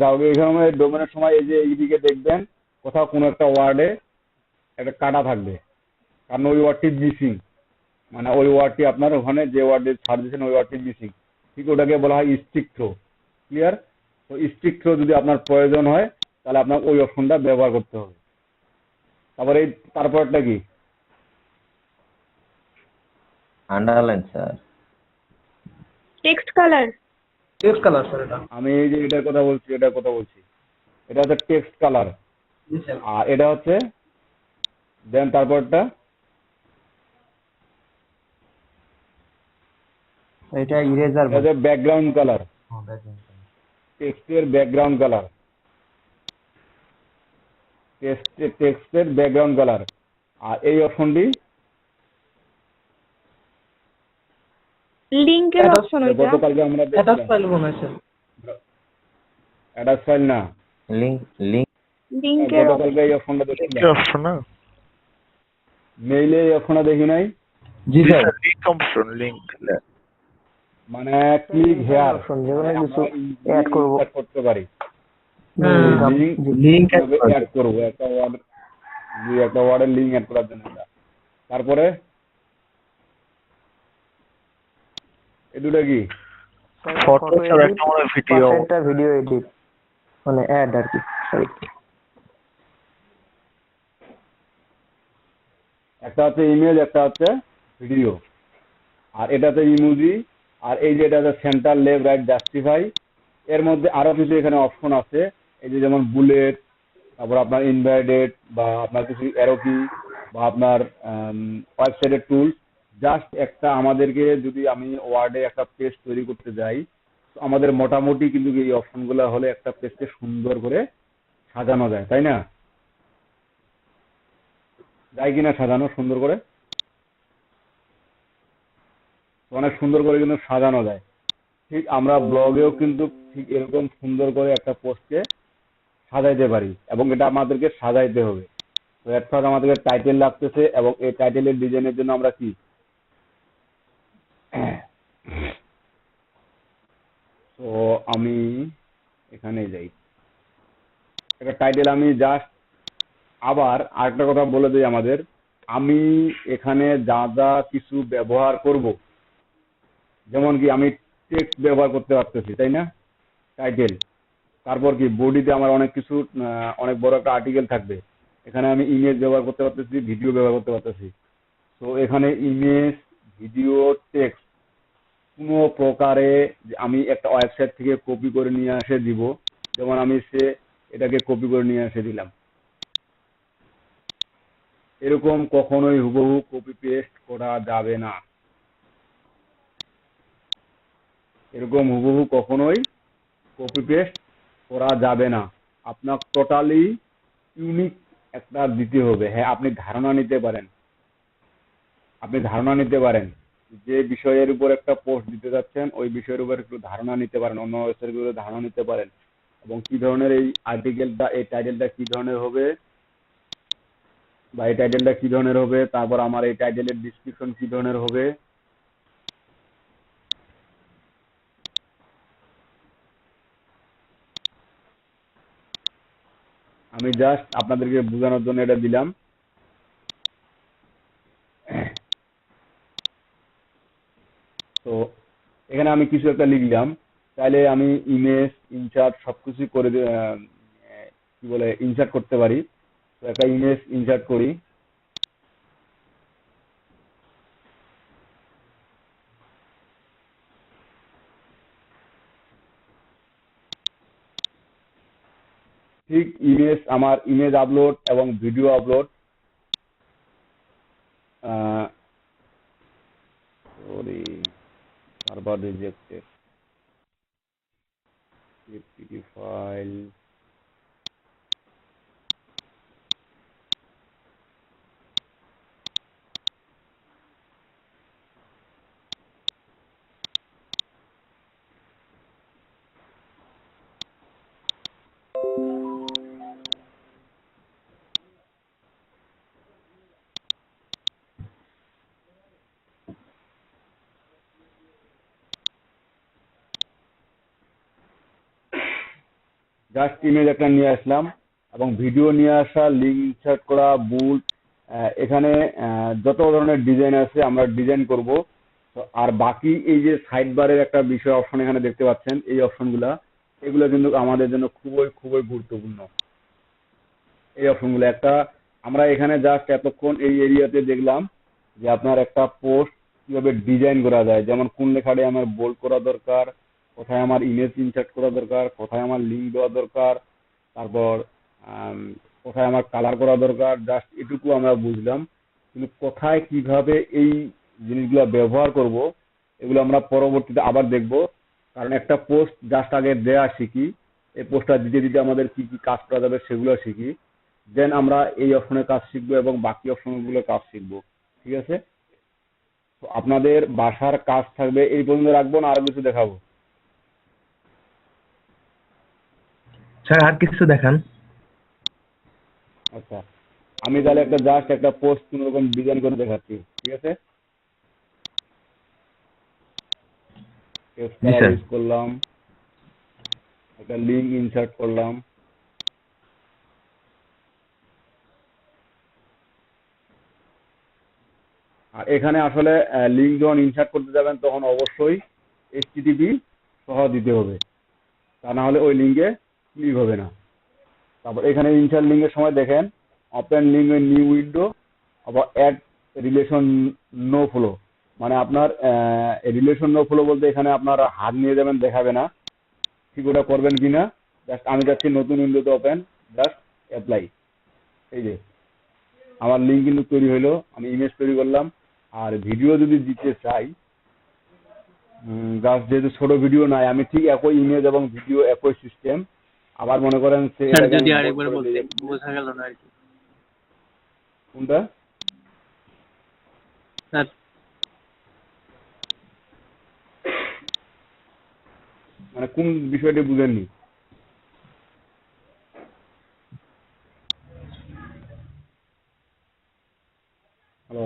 A: যাও এখানে ডোমেনের সময় এই যে এইদিকে দেখবেন কোথাও কোনো একটা ওয়ার্ডে একটা কাটা থাকবে, কারণ ওই ওয়ার্ডটি মিসিং, মানে ওই ওয়ার্ডটি আপনার ওখানে যে ওয়ার্ডে সার্চ দিয়েছেন ওই ওয়ার্ডটি মিসিং। ঠিক ওটাকে বলা হয় স্টিক থ্রো। ক্লিয়ার? তো স্টিক থ্রো যদি আপনার প্রয়োজন হয় তাহলে আপনার ওই অপশনটা ব্যবহার করতে হবে। তারপরে তারপরটা কি?
E: Underline sir.
H: Text colour.
D: Text colour sir এটা।
A: আমি এই যে এটার কথা বলছি, এটা হচ্ছে টেক্সট কালার।
D: জি স্যার।
A: আর এটা হচ্ছে দেন তারপরটা
F: এটা ইরেজার
A: এটা হচ্ছে ব্যাকগ্রাউন্ড কালার, টেক্সটের ব্যাকগ্রাউন্ড কালার, টেক্সটের ব্যাকগ্রাউন্ড কালার। আর এই অপশনটি
H: লিংকের অপশন ওইটা।
A: গতকালকে আমরা
D: অ্যাটাচ
A: দেখলাম।
D: ফাইল মনে হয় স্যার।
A: অ্যাটাচ ফাইল না,
E: লিঙ্ক লিঙ্ক
H: লিংকের
A: গতকালকে এই অপশনটা
B: কি
A: দেখছিলাম।
B: অপশন না?
A: মেইলে এই অপশনটা দেখি নাই।
F: জি স্যার।
B: Link option, link.
A: মানে ক্লিক হেয়ার,
G: অপশন যেগুলো কিছু অ্যাড করবো।
A: করতে পারি।
F: লিঙ্ক
A: অ্যাড করবো একটা ওয়ার্ড, একটা ওয়ার্ডের লিঙ্ক অ্যাড করার জন্য এটা। তারপরে এই দুটো কি?
B: ফটো আর একটা মনে ভিডিও।
G: একটা ভিডিও এডিট, মানে অ্যাড আর কি, সরি।
A: একটা হচ্ছে ইমেজ, একটা হচ্ছে ভিডিও। আর এটাতে ইমোজি, আর এই যে এটা হচ্ছে সেন্টার লেফট রাইট জাস্টিফাই। এর মধ্যে আরো কিছু এখানে অপশন আছে, এই যে যেমন বুলেট, তারপর আপনার ইনভার্টেড বা আপনার কিছু অ্যারো কি বা আপনার ওয়েবসাইটের টুলস। জাস্ট একটা আমাদেরকে যদি আমি ওয়ার্ডে একটা পেজ তৈরি করতে যাই, তো আমাদের মোটামুটি কিন্তু এই অপশনগুলো হলে একটা পেজকে সুন্দর করে সাজানো যায়, তাই না? যায় কিনা সাজানো সুন্দর করে? অনেক সুন্দর করে কিন্তু সাজানো যায়। ঠিক আমরা ব্লগেও কিন্তু ঠিক এরকম সুন্দর করে একটা পোস্টকে সাজাইতে পারি, এবং এটা আমাদেরকে সাজাইতে হবে। তো এর ফার্স্ট আমাদেরকে টাইটেল লাগতেছে, এবং এই টাইটেলের ডিজাইনের জন্য আমরা কি, তো আমি এখানে যাই, একটা টাইটেল আমি জাস্ট, আবার আরেকটা কথা বলে দিই আমাদের, আমি এখানে যা যা কিছু ব্যবহার করব, যেমন কি আমি টেক্সট ব্যবহার করতে পারতেছি, তাই না? টাইটেল, তারপর কি বডিতে আমার অনেক কিছু, অনেক বড় একটা আর্টিকেল থাকবে, এখানে আমি ইমেজ ব্যবহার করতে পারতেছি, ভিডিও ব্যবহার করতে পারতেছি। তো এখানে ইমেজ, ভিডিও, টেক্সট কোনো প্রকারে আমি একটা ওয়েবসাইট থেকে কপি করে নিয়ে এসে দিব, যেমন আমি এটাকে কপি করে নিয়ে এসে দিলাম, এরকম কখনোই হুবহু কপি পেস্ট করা যাবে না। এরকম হুবহু কখনোই কপি পেস্ট করা যাবে না। আপনার টোটালি ইউনিক একটা দিতে হবে। হ্যাঁ, আপনি ধারণা নিতে পারেন, যে বিষয়ের উপর একটা পোস্ট দিতে যাচ্ছেন ওই বিষয়ের উপর একটু ধারণা নিতে পারেন, অন্য ওয়েবসাইটের উপরে ধারণা নিতে পারেন, এবং কি ধরনের এই আর্টিকেলটা, এই টাইটেলটা কি ধরনের হবে, বা এই টাইটেলটা কি ধরনের হবে, তারপর আমার এই টাইটেলের ডিসক্রিপশন কি ধরনের হবে। আমি জাস্ট আপনাদেরকে বোঝানোর জন্য এটা দিলাম। তো এখানে আমি কিছু একটা লিখলাম, তাহলে আমি ইমেজ, ইনসার্ট সবকিছু করে কি বলে ইনসার্ট করতে পারি। তো একটা ইমেজ ইনসার্ট করি, ঠিক আমার ইমেজ আপলোড এবং video upload sorry server rejected file just image একটা নিয়ে আসলাম এবং ভিডিও নিয়ে আসা, লিঙ্ক ইনসার্ট করা, বুট, এখানে যত ধরনের ডিজাইন আছে আমরা ডিজাইন করব। তো আর বাকি এই যে সাইড বারের একটা বিষয় অপশন এখানে দেখতে পাচ্ছেন, এই অপশনগুলা এগুলো কিন্তু আমাদের জন্য খুবই খুবই গুরুত্বপূর্ণ। এই অপশনগুলো একটা আমরা এখানে জাস্ট এতক্ষণ এই এরিয়াতে দেখলাম যে আপনার একটা পোস্ট কিভাবে ডিজাইন করা যায়, যেমন কোন লেখাটা আমার বোল্ড করা দরকার, কোথায় আমার ইমেজ ইনসার্ট করা দরকার, কোথায় আমার লিঙ্ক দেওয়া দরকার, তারপর কোথায় আমার কালার করা দরকার, জাস্ট এটুকু আমরা বুঝলাম। কিন্তু কোথায় কিভাবে এই জিনিসগুলো ব্যবহার করব এগুলো আমরা পরবর্তীতে আবার দেখব। কারণ একটা পোস্ট জাস্ট আগে দেয়া শিখি, এই পোস্টটা দিতে দিতে আমাদের কি কি কাজ করা যাবে সেগুলো শিখি, দেন আমরা এই অপশনের কাজ শিখবো এবং বাকি অপশনগুলো কাজ শিখবো। ঠিক আছে, তো আপনাদের বাসার কাজ থাকবে এই পর্যন্ত রাখবো না আরো কিছু দেখাবো?
G: স্যার আর কিছু দেখান।
A: আচ্ছা, আমি তাহলে একটা জাস্ট একটা পোস্ট কোন রকম ডিজাইন করে দেখাচ্ছি। ঠিক আছে, টেক্সট কালার ইউজ করলাম, একটা লিঙ্ক ইনসার্ট করলাম, আর এখানে আসলে লিঙ্ক যখন ইনসার্ট করতে যাবেন তখন অবশ্যই HTTP সহ দিতে হবে, তা না হলে ওই লিঙ্কে ক্লিক হবে না। তারপর এখানে ইনসার্ট লিঙ্কের সময় দেখেন open link in new window, আবার অ্যাড রিলেশন নো ফ্লো, মানে আপনার রিলেশন নো ফ্লো বলতে এখানে আপনার হাত নিয়ে যাবেন দেখাবে না, ঠিক ওটা করবেন কিনা। জাস্ট আমি যাচ্ছি নতুন উইন্ডোতে ওপেন, জাস্ট অ্যাপ্লাই। এই যে আমার লিঙ্ক কিন্তু তৈরি হলো, আমি ইমেজ তৈরি করলাম। আর ভিডিও যদি দিতে চাই, জাস্ট যেহেতু ছোট ভিডিও নাই, আমি ঠিক একই ইমেজ এবং ভিডিও একই সিস্টেম, আবার মনে করেন
C: স্যার যদি আরেকবার বলতে বোঝা গেল না আর কি।
A: কোনটা
C: স্যার
A: মানে কোন বিষয়টি বুঝেননি? হ্যালো।